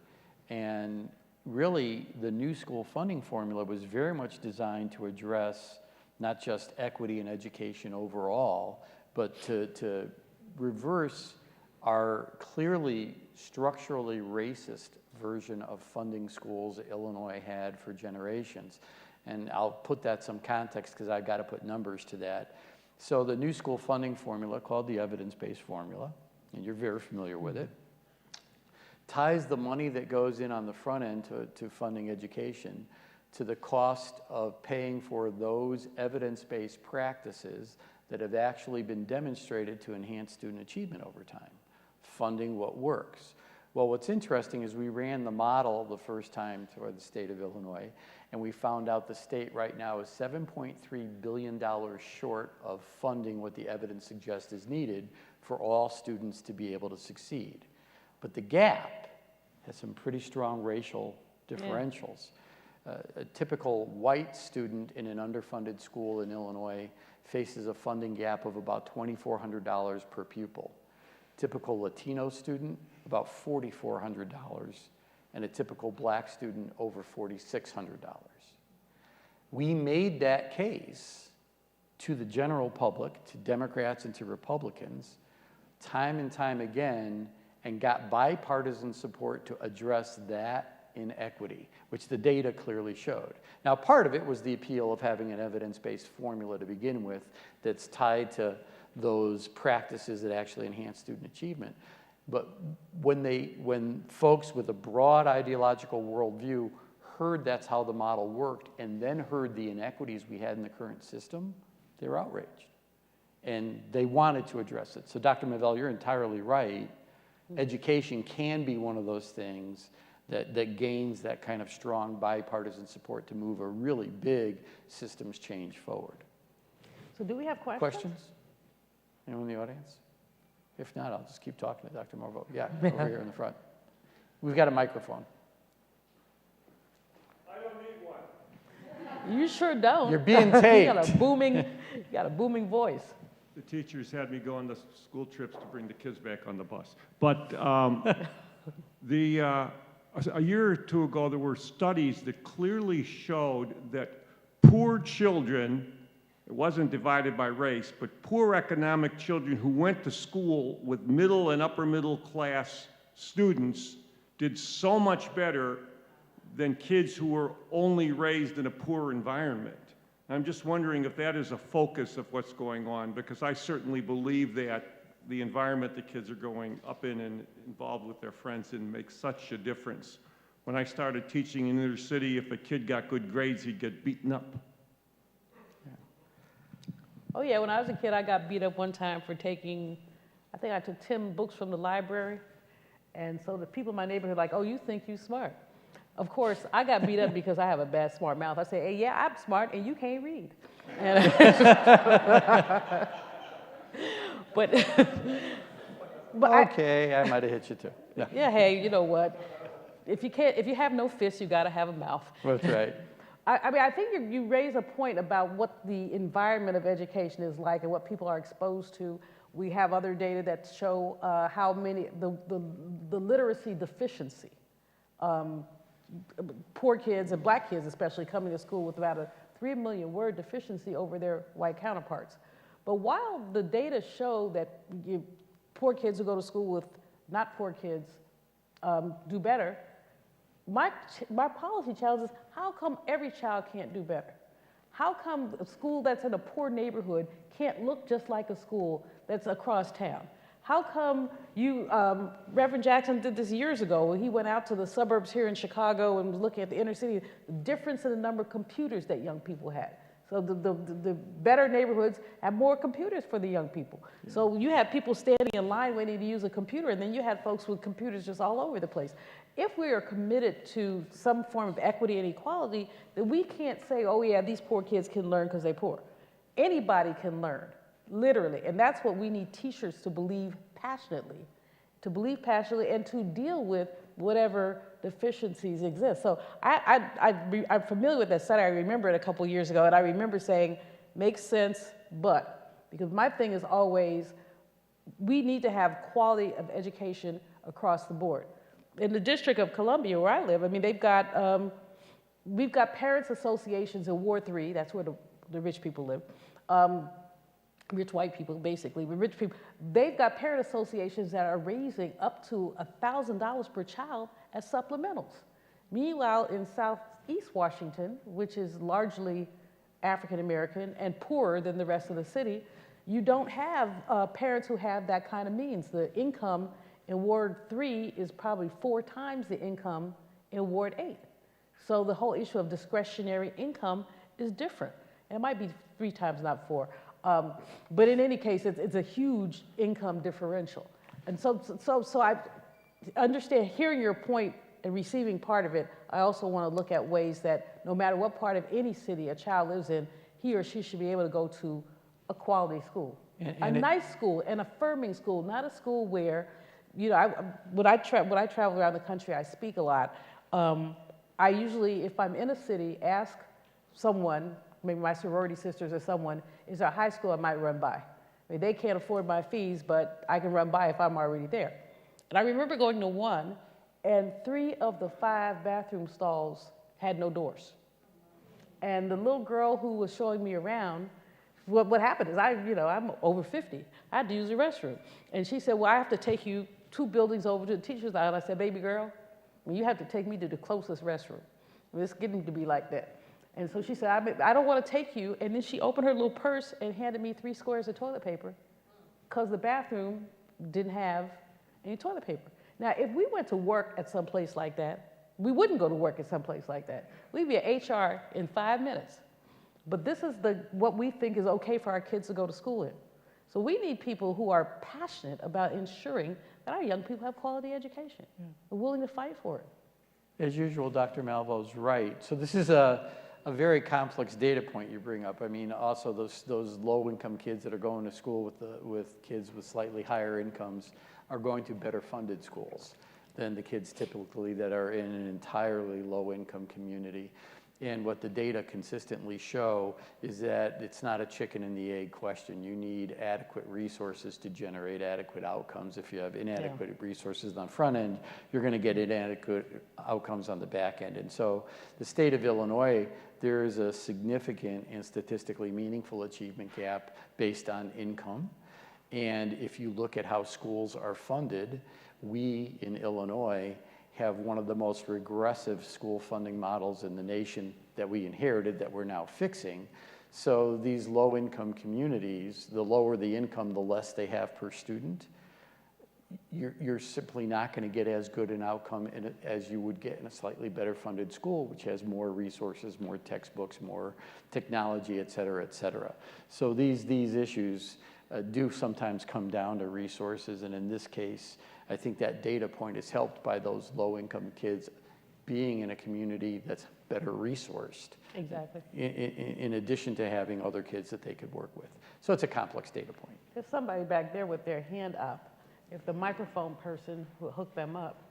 [SPEAKER 2] and really the new school funding formula was very much designed to address not just equity in education overall, but to reverse our clearly structurally racist version of funding schools that Illinois had for generations. And I'll put that some context because I've got to put numbers to that. So the new school funding formula, called the evidence-based formula, and you're very familiar with it, ties the money that goes in on the front end to funding education to the cost of paying for those evidence-based practices that have actually been demonstrated to enhance student achievement over time, funding what works. Well, what's interesting is we ran the model the first time for the state of Illinois, and we found out the state right now is $7.3 billion short of funding what the evidence suggests is needed for all students to be able to succeed. But the gap has some pretty strong racial differentials. Yeah. A typical white student in an underfunded school in Illinois faces a funding gap of about $2,400 per pupil. Typical Latino student, about $4,400, and a typical black student over $4,600. We made that case to the general public, to Democrats and to Republicans, time and time again, and got bipartisan support to address that inequity, which the data clearly showed. Now, part of it was the appeal of having an evidence-based formula to begin with that's tied to those practices that actually enhance student achievement. But when folks with a broad ideological worldview heard that's how the model worked and then heard the inequities we had in the current system, they were outraged. And they wanted to address it. So Dr. Marvello, you're entirely right. Education can be one of those things that gains that kind of strong bipartisan support to move a really big systems change forward.
[SPEAKER 3] So do we have questions?
[SPEAKER 2] Questions? Anyone in the audience? If not, I'll just keep talking to Dr. Malveaux. Yeah, over here in the front. We've got a microphone.
[SPEAKER 4] I don't need one.
[SPEAKER 3] You sure don't.
[SPEAKER 2] You're being taped.
[SPEAKER 3] You got a booming voice.
[SPEAKER 4] The teachers had me go on the school trips to bring the kids back on the bus. But a year or two ago, there were studies that clearly showed that poor children, it wasn't divided by race, but poor economic children who went to school with middle and upper middle class students did so much better than kids who were only raised in a poor environment. I'm just wondering if that is a focus of what's going on, because I certainly believe that the environment the kids are growing up in and involved with their friends in makes such a difference. When I started teaching in inner city, if a kid got good grades, he'd get beaten up.
[SPEAKER 3] Oh yeah, when I was a kid, I got beat up one time for taking, I think I took 10 books from the library. And so the people in my neighborhood were like, oh, you think you smart. Of course, I got beat up because I have a bad smart mouth. I say, hey, yeah, I'm smart and you can't read. But
[SPEAKER 2] okay, I might have hit you too. Yeah.
[SPEAKER 3] Yeah, hey, you know what? If you have no fists, you got to have a mouth.
[SPEAKER 2] That's right.
[SPEAKER 3] I mean, I think you raise a point about what the environment of education is like and what people are exposed to. We have other data that show how many, the literacy deficiency. Poor kids and black kids especially coming to school with about a 3 million word deficiency over their white counterparts. But while the data show that poor kids who go to school with not poor kids do better, my policy challenge is, how come every child can't do better? How come a school that's in a poor neighborhood can't look just like a school that's across town? How come Reverend Jackson did this years ago when he went out to the suburbs here in Chicago and was looking at the inner city, the difference in the number of computers that young people had. So the better neighborhoods have more computers for the young people. Yeah. So you had people standing in line waiting to use a computer, and then you had folks with computers just all over the place. If we are committed to some form of equity and equality, then we can't say, oh yeah, these poor kids can learn because they're poor. Anybody can learn, literally, and that's what we need teachers to believe passionately and to deal with whatever deficiencies exist. So I'm familiar with that study. I remember it a couple years ago, and I remember saying, makes sense, but, because my thing is always, we need to have quality of education across the board. In the District of Columbia, where I live, I mean, we've got parents associations in Ward 3, that's where the rich people live. Rich white people, basically, but rich people, they've got parent associations that are raising up to $1,000 per child as supplementals. Meanwhile, in Southeast Washington, which is largely African American and poorer than the rest of the city, you don't have parents who have that kind of means. The income in Ward 3 is probably 4 times the income in Ward 8. So the whole issue of discretionary income is different. And it might be 3 times, not 4. But in any case, it's a huge income differential. And so I understand, hearing your point and receiving part of it, I also want to look at ways that no matter what part of any city a child lives in, he or she should be able to go to a quality school. A nice school, an affirming school, not a school where, you know, when I travel around the country, I speak a lot. I usually, if I'm in a city, ask someone, maybe my sorority sisters or someone, is there a high school I might run by? I mean, they can't afford my fees, but I can run by if I'm already there. And I remember going to one, and 3 of the 5 bathroom stalls had no doors. And the little girl who was showing me around, what happened is I'm over 50. I had to use the restroom. And she said, well, I have to take you 2 buildings over to the teacher's lounge. I said, baby girl, mean, you have to take me to the closest restroom. I mean, it's getting to be like that. And so she said, I don't want to take you. And then she opened her little purse and handed me 3 squares of toilet paper because the bathroom didn't have any toilet paper. Now, if we went to work at some place like that, we wouldn't go to work at some place like that. We'd be at HR in 5 minutes. But this is what we think is okay for our kids to go to school in. So we need people who are passionate about ensuring that our young people have quality education and willing to fight for it.
[SPEAKER 2] As usual, Dr. Malveaux is right. So this is a very complex data point you bring up. I mean, also those low-income kids that are going to school with kids with slightly higher incomes are going to better funded schools than the kids typically that are in an entirely low-income community. And what the data consistently show is that it's not a chicken and the egg question. You need adequate resources to generate adequate outcomes. If you have inadequate resources on the front end, you're going to get inadequate outcomes on the back end. And so the state of Illinois, there is a significant and statistically meaningful achievement gap based on income. And if you look at how schools are funded, we in Illinois have one of the most regressive school funding models in the nation that we inherited that we're now fixing. So these low-income communities, the lower the income, the less they have per student. You're simply not going to get as good an outcome as you would get in a slightly better funded school, which has more resources, more textbooks, more technology, et cetera, et cetera. So these issues do sometimes come down to resources, and in this case, I think that data point is helped by those low-income kids being in a community that's better resourced.
[SPEAKER 3] Exactly.
[SPEAKER 2] In addition to having other kids that they could work with. So it's a complex data point.
[SPEAKER 3] There's somebody back there with their hand up. If the microphone person will hook them up.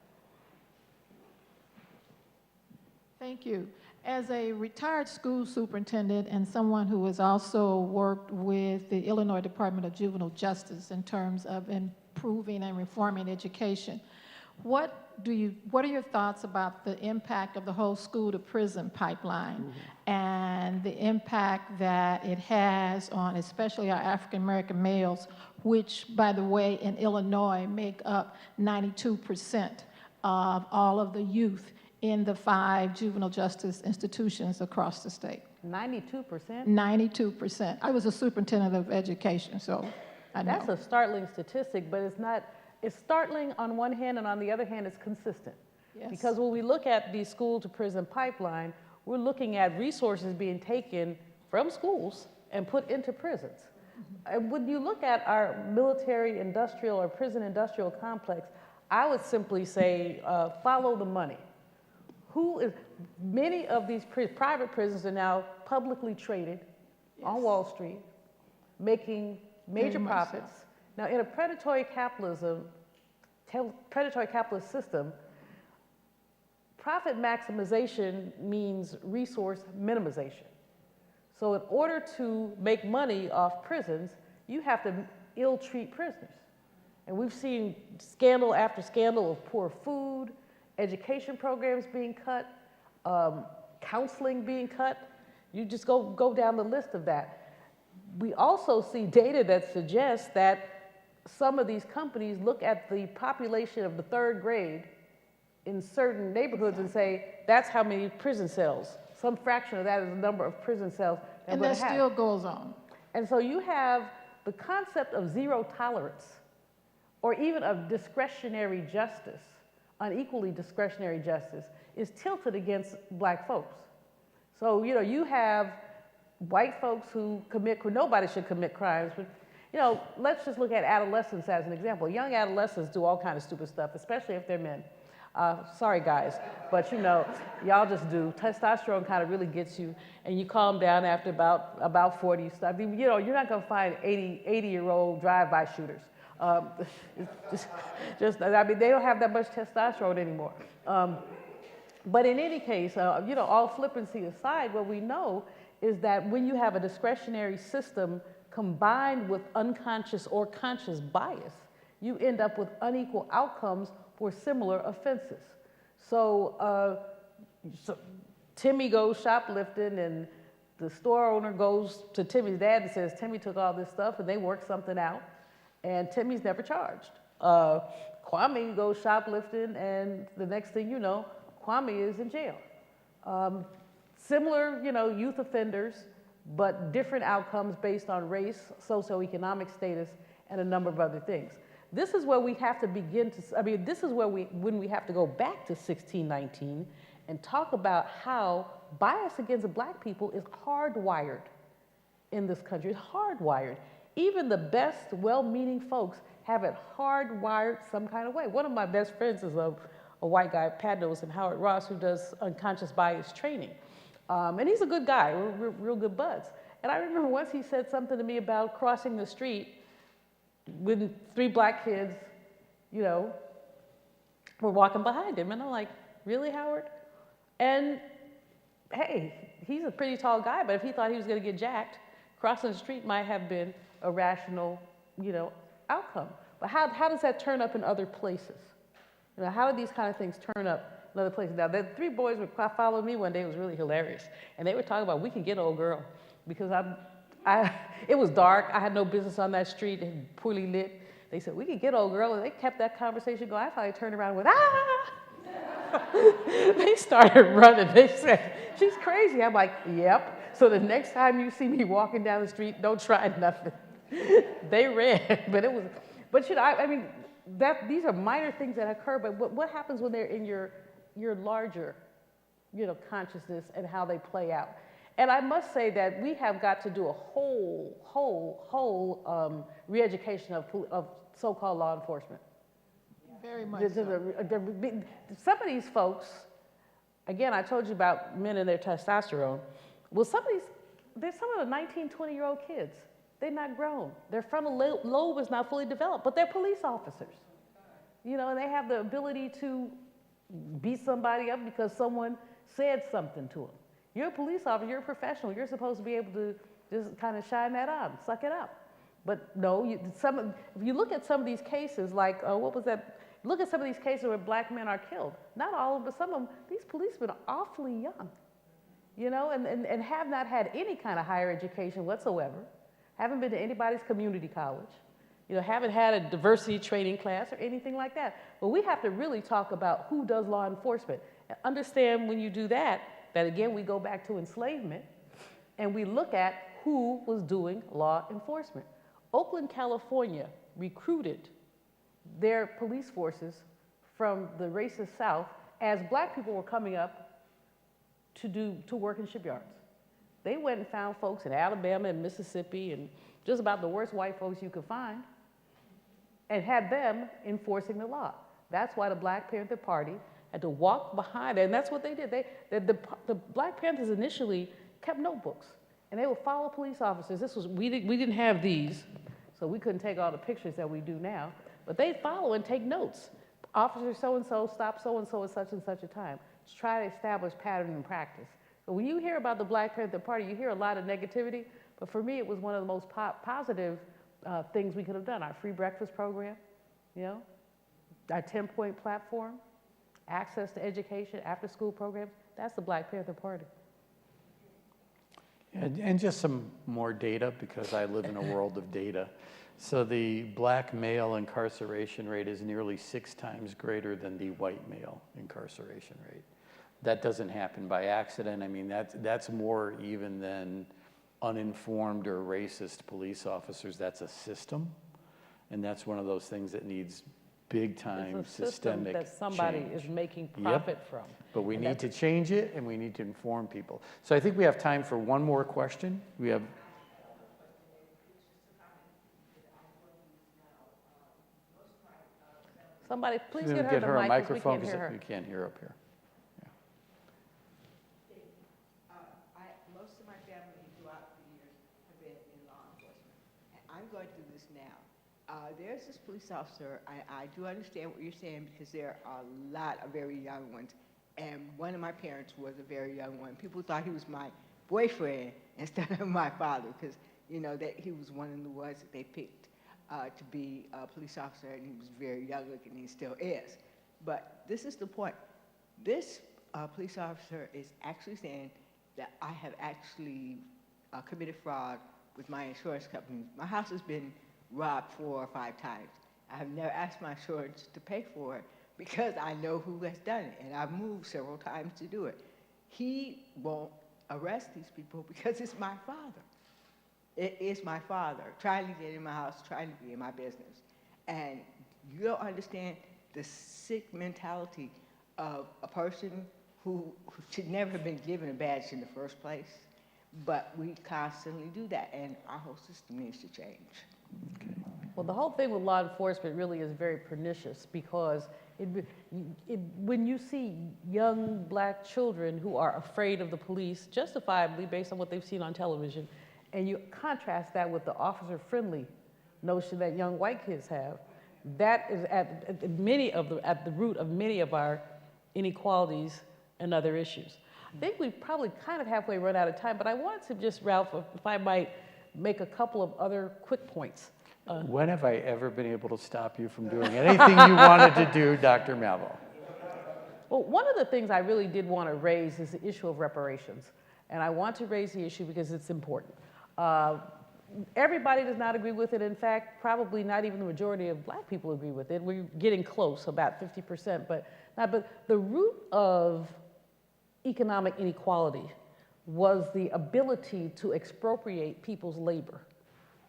[SPEAKER 5] Thank you. As a retired school superintendent and someone who has also worked with the Illinois Department of Juvenile Justice in terms of improving and reforming education, what are your thoughts about the impact of the whole school to prison pipeline and the impact that it has on especially our African American males, which, by the way, in Illinois make up 92% of all of the youth in the 5 juvenile justice institutions across the state?
[SPEAKER 3] 92%?
[SPEAKER 5] 92%. I was a superintendent of education, so I know.
[SPEAKER 3] That's a startling statistic, but it's startling on one hand, and on the other hand, it's consistent.
[SPEAKER 5] Yes.
[SPEAKER 3] Because when we look at the school to prison pipeline, we're looking at resources being taken from schools and put into prisons. And when you look at our military industrial or prison industrial complex, I would simply say follow the money. Many of these private prisons are now publicly traded on Wall Street, making major profits. So. Now, in a predatory capitalist system, profit maximization means resource minimization. So in order to make money off prisons, you have to ill-treat prisoners. And we've seen scandal after scandal of poor food, education programs being cut, counseling being cut. You just go down the list of that. We also see data that suggests that some of these companies look at the population of the 3rd grade in certain neighborhoods and say, that's how many prison cells. Some fraction of that is the number of prison cells that
[SPEAKER 5] and that still goes on.
[SPEAKER 3] And so you have the concept of zero tolerance, or even of discretionary justice, unequally discretionary justice, is tilted against black folks. So, you have white folks who nobody should commit crimes, but, let's just look at adolescents as an example. Young adolescents do all kinds of stupid stuff, especially if they're men. Sorry, guys, but y'all just do. Testosterone kind of really gets you, and you calm down after about 40. I mean, you're not going to find 80-year-old drive-by shooters. I mean, they don't have that much testosterone anymore. But in any case, all flippancy aside, what we know is that when you have a discretionary system combined with unconscious or conscious bias, you end up with unequal outcomes for similar offenses. So Timmy goes shoplifting, and the store owner goes to Timmy's dad and says, Timmy took all this stuff, and they work something out, and Timmy's never charged. Kwame goes shoplifting, and the next thing you know, Kwame is in jail. Similar, youth offenders, but different outcomes based on race, socioeconomic status, and a number of other things. This is where we have to begin to, this is where when we have to go back to 1619 and talk about how bias against Black people is hardwired in this country. It's hardwired. Even the best, well-meaning folks have it hardwired some kind of way. One of my best friends is a white guy, Pat Nose and Howard Ross, who does unconscious bias training. And he's a good guy, we're real good buds. And I remember once he said something to me about crossing the street when 3 Black kids, were walking behind him. And I'm like, really, Howard? And hey, he's a pretty tall guy, but if he thought he was gonna get jacked, crossing the street might have been a rational, outcome. But how does that turn up in other places? How do these kind of things turn up in other places? Now, the 3 boys were following me one day. It was really hilarious. And they were talking about, we can get old girl. Because it was dark. I had no business on that street, and poorly lit. They said, we can get old girl. And they kept that conversation going. I finally turned around and went, ah! They started running. They said, she's crazy. I'm like, yep. So the next time you see me walking down the street, don't try nothing. They ran. But these are minor things that occur, but what happens when they're in your larger, consciousness and how they play out? And I must say that we have got to do a whole re-education of so-called law enforcement.
[SPEAKER 5] Very much so.
[SPEAKER 3] Some of these folks, again, I told you about men and their testosterone. Well, there's some of the 19, 20-year-old kids. They're not grown. Their frontal lobe is not fully developed, but they're police officers. And they have the ability to beat somebody up because someone said something to them. You're a police officer, you're a professional, you're supposed to be able to just kind of shine that on, suck it up. But no, if you look at some of these cases, like, what was that? Look at some of these cases where Black men are killed. Not all of them, but some of them, these policemen are awfully young, and have not had any kind of higher education whatsoever, haven't been to anybody's community college, haven't had a diversity training class or anything like that. But we have to really talk about who does law enforcement. And understand when you do that again, we go back to enslavement, and we look at who was doing law enforcement. Oakland, California recruited their police forces from the racist South as Black people were coming up to work in shipyards. They went and found folks in Alabama and Mississippi and just about the worst white folks you could find and had them enforcing the law. That's why the Black Panther Party had to walk behind it, and that's what they did. The Black Panthers initially kept notebooks, and they would follow police officers. We didn't have these, so we couldn't take all the pictures that we do now, but they'd follow and take notes. Officer so-and-so stopped so-and-so at such and such a time to try to establish pattern and practice. So when you hear about the Black Panther Party, you hear a lot of negativity, but for me, it was one of the most positive things we could have done. Our free breakfast program, our 10-point platform, access to education, after-school programs, that's the Black Panther Party.
[SPEAKER 2] And just some more data, because I live in a world of data. So the Black male incarceration rate is nearly 6 times greater than the white male incarceration rate. That doesn't happen by accident. That's more even than uninformed or racist police officers. That's a system, and that's one of those things that needs big time systemic
[SPEAKER 3] that somebody
[SPEAKER 2] change.
[SPEAKER 3] is making profit from.
[SPEAKER 2] But we need to change it, and we need to inform people. So I think we have time for one more question. We have.
[SPEAKER 3] Somebody, please get her
[SPEAKER 2] a
[SPEAKER 3] mic,
[SPEAKER 2] microphone,
[SPEAKER 3] we can't hear her.
[SPEAKER 2] You can't hear up here.
[SPEAKER 6] Most of my family throughout the years have been in law enforcement. And I'm going through this now. There's this police officer, I do understand what you're saying, because there are a lot of very young ones. And one of my parents was a very young one. People thought he was my boyfriend instead of my father, because, that he was one of the ones that they picked to be a police officer, and he was very young looking, and he still is. But this is the point. This police officer is actually saying that I have actually committed fraud with my insurance company. My house has been robbed 4 or 5 times. I've never asked my insurance to pay for it because I know who has done it, and I've moved several times to do it. He won't arrest these people because it's my father. It is my father trying to get in my house, trying to be in my business. And you don't understand the sick mentality of a person who should never have been given a badge in the first place. But we constantly do that, and our whole system needs to change.
[SPEAKER 2] Okay.
[SPEAKER 3] Well, the whole thing with law enforcement really is very pernicious because when you see young black children who are afraid of the police, justifiably based on what they've seen on television, and you contrast that with the officer-friendly notion that young white kids have, that is at the root of many of our inequalities and other issues. I think we've probably kind of halfway run out of time, but I wanted to just, Ralph, if I might, make a couple of other quick points.
[SPEAKER 2] When have I ever been able to stop you from doing anything you wanted to do, Dr. Malveaux?
[SPEAKER 3] Well, one of the things I really did want to raise is the issue of reparations. And I want to raise the issue because it's important. Everybody does not agree with it. In fact, probably not even the majority of black people agree with it. We're getting close, about 50%. But the root of economic inequality was the ability to expropriate people's labor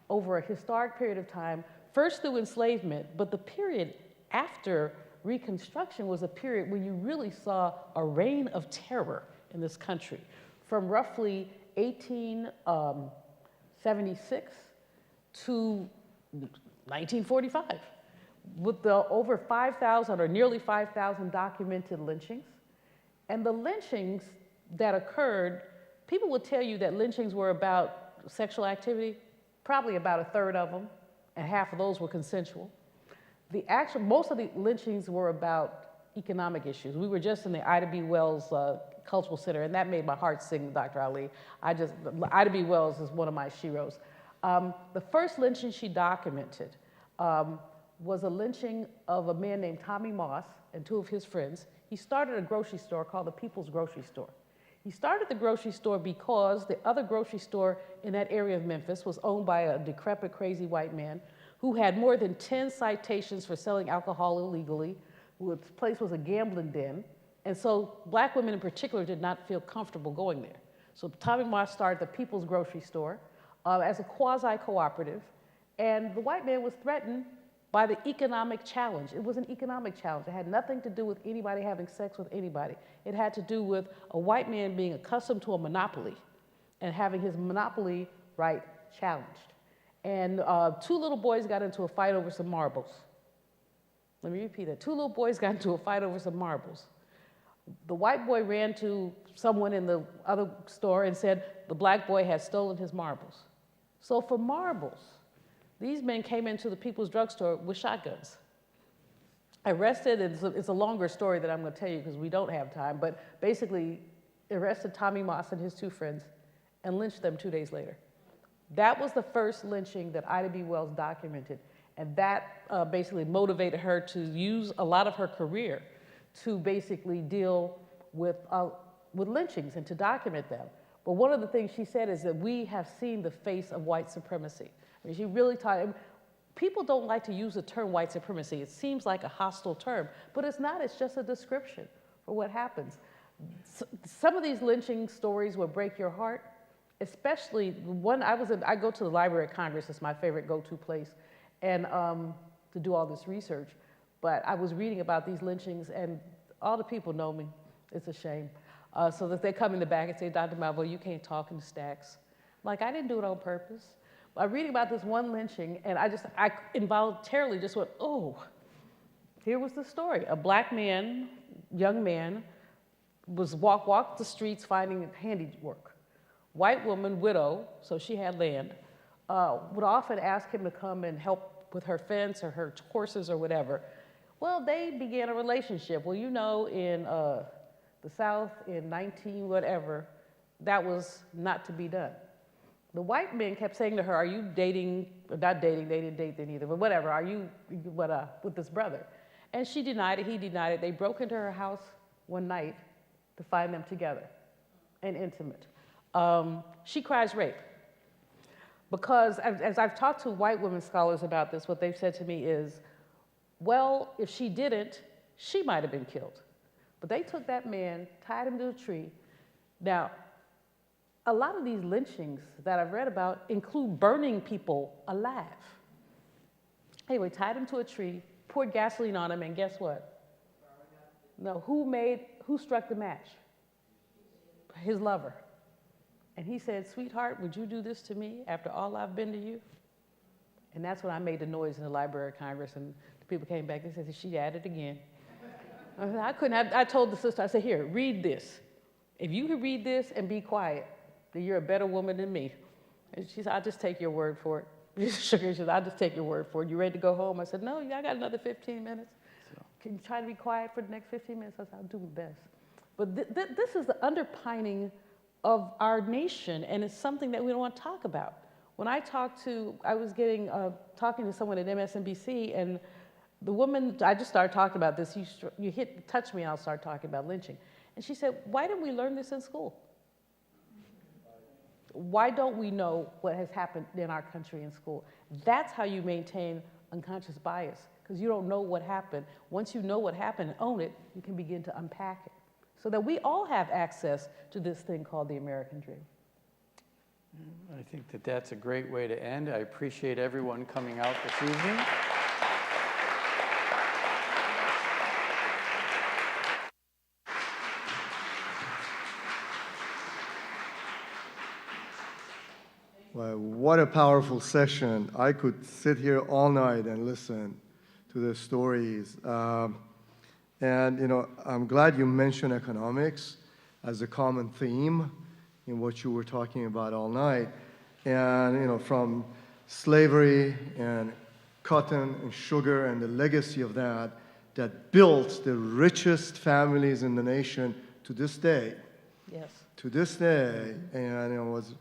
[SPEAKER 3] over a historic period of time, first through enslavement, but the period after Reconstruction was a period where you really saw a reign of terror in this country, from roughly 1876 to 1945, with the over 5,000 or nearly 5,000 documented lynchings. And the lynchings that occurred, people would tell you that lynchings were about sexual activity, probably about a third of them, and half of those were consensual. Most of the lynchings were about economic issues. We were just in the Ida B. Wells Cultural Center, and that made my heart sing, Dr. Ali. Ida B. Wells is one of my sheroes. The first lynching she documented was a lynching of a man named Tommy Moss and two of his friends. He started a grocery store called the People's Grocery Store. He started the grocery store because the other grocery store in that area of Memphis was owned by a decrepit, crazy white man who had more than 10 citations for selling alcohol illegally. The place was a gambling den. And so black women in particular did not feel comfortable going there. So Tommy Moss started the People's Grocery Store as a quasi-cooperative. And the white man was threatened by the economic challenge. It was an economic challenge. It had nothing to do with anybody having sex with anybody. It had to do with a white man being accustomed to a monopoly and having his monopoly right challenged. And two little boys got into a fight over some marbles. Let me repeat that. Two little boys got into a fight over some marbles. The white boy ran to someone in the other store and said the black boy had stolen his marbles. So for marbles, these men came into the People's Drugstore with shotguns. Arrested, it's a longer story that I'm going to tell you because we don't have time, but basically arrested Tommy Moss and his two friends and lynched them 2 days later. That was the first lynching that Ida B. Wells documented, and that basically motivated her to use a lot of her career to basically deal with lynchings and to document them. But one of the things she said is that we have seen the face of white supremacy. I mean, she really taught, people don't like to use the term white supremacy. It seems like a hostile term, but it's not. It's just a description for what happens. Some of these lynching stories will break your heart, especially one, I go to the Library of Congress. It's my favorite go-to place, and to do all this research. But I was reading about these lynchings, and all the people know me. It's a shame. So that they come in the back and say, Dr. Marvello, you can't talk in stacks. Like, I didn't do it on purpose. I'm reading about this one lynching, and I involuntarily just went, oh, here was the story. A black man, young man, was walked the streets finding handiwork. White woman, widow, so she had land, would often ask him to come and help with her fence or her horses or whatever. Well, they began a relationship. Well, you know, in the South in 19 whatever, that was not to be done. The white men kept saying to her, are you dating, or not dating, they didn't date then either, but whatever, are you with this brother? And she denied it, he denied it. They broke into her house one night to find them together and intimate. She cries rape. Because as I've talked to white women scholars about this, what they've said to me is, Well, if she didn't, she might have been killed. But they took that man, tied him to a tree. Now, a lot of these lynchings that I've read about include burning people alive. Anyway, tied him to a tree, poured gasoline on him, and guess what? No, who struck the match? His lover. And he said, "Sweetheart, would you do this to me after all I've been to you?" And that's when I made the noise in the Library of Congress, and the people came back and said, "She at it again." I told the sister, I said, "Here, read this. If you can read this and be quiet, then you're a better woman than me." And she said, "I'll just take your word for it." She shook her, she said, "I'll just take your word for it. You ready to go home?" I said, "No, I got another 15 minutes. Can you try to be quiet for the next 15 minutes? I said, "I'll do my best." But this is the underpinning of our nation, and it's something that we don't want to talk about. When I was talking to someone at MSNBC, and the woman, I just started talking about this, you touch me, I'll start talking about lynching. And she said, "Why didn't we learn this in school? Why don't we know what has happened in our country in school?" That's how you maintain unconscious bias, because you don't know what happened. Once you know what happened and own it, you can begin to unpack it, so that we all have access to this thing called the American dream.
[SPEAKER 2] I think that that's a great way to end. I appreciate everyone coming out this evening.
[SPEAKER 1] Well, what a powerful session. I could sit here all night and listen to the stories. And, I'm glad you mentioned economics as a common theme in what you were talking about all night. And, from slavery and cotton and sugar and the legacy of that built the richest families in the nation to this day.
[SPEAKER 3] Yes.
[SPEAKER 1] To this day. And I was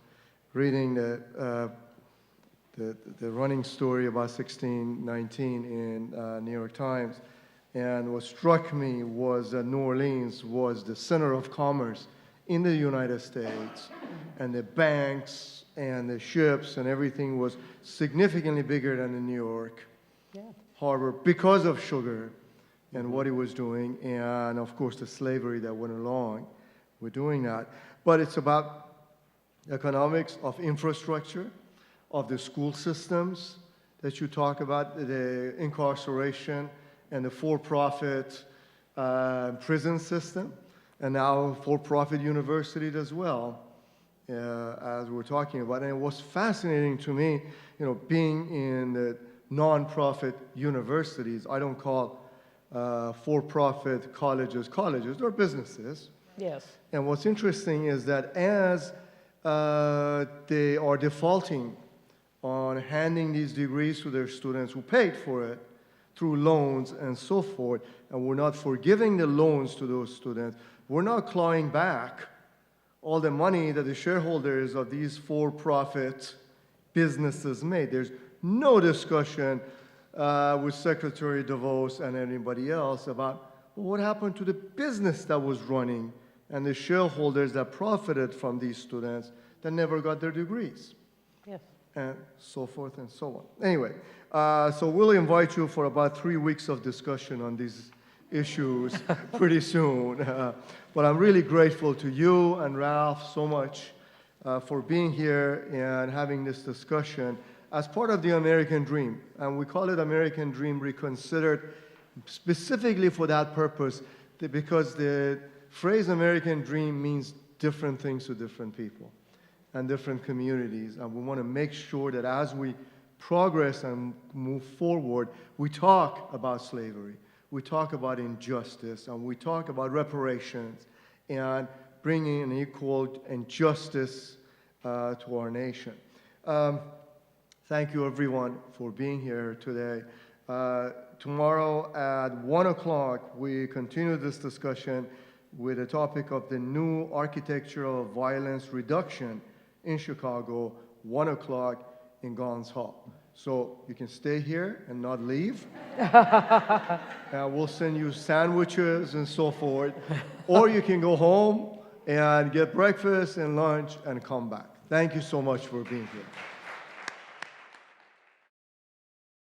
[SPEAKER 1] reading the running story about 1619 in New York Times. And what struck me was that New Orleans was the center of commerce in the United States, and the banks and the ships and everything was significantly bigger than in New York harbor because of sugar and what it was doing, and of course the slavery that went along with doing that. But it's about economics of infrastructure, of the school systems that you talk about, the incarceration, and the for-profit prison system, and now for-profit universities as well, as we're talking about. And it was fascinating to me, being in the nonprofit universities. I don't call for-profit colleges, they're businesses.
[SPEAKER 3] Yes.
[SPEAKER 1] And what's interesting is that as they are defaulting on handing these degrees to their students who paid for it, through loans and so forth, and we're not forgiving the loans to those students, we're not clawing back all the money that the shareholders of these for-profit businesses made. There's no discussion with Secretary DeVos and anybody else about what happened to the business that was running and the shareholders that profited from these students that never got their degrees.
[SPEAKER 3] Yes.
[SPEAKER 1] And so forth and so on. Anyway, so we'll invite you for about 3 weeks of discussion on these issues pretty soon. But I'm really grateful to you and Ralph so much for being here and having this discussion as part of the American Dream. And we call it American Dream Reconsidered specifically for that purpose, because the phrase American Dream means different things to different people and different communities. And we want to make sure that as we progress and move forward, we talk about slavery, we talk about injustice, and we talk about reparations and bringing an equal and justice to our nation. Thank you, everyone, for being here today. Tomorrow at 1 o'clock, we continue this discussion with the topic of the new architecture of violence reduction in Chicago, 1 o'clock in Gons Hall. So you can stay here and not leave. We'll send you sandwiches and so forth. Or you can go home and get breakfast and lunch and come back. Thank you so much for being here.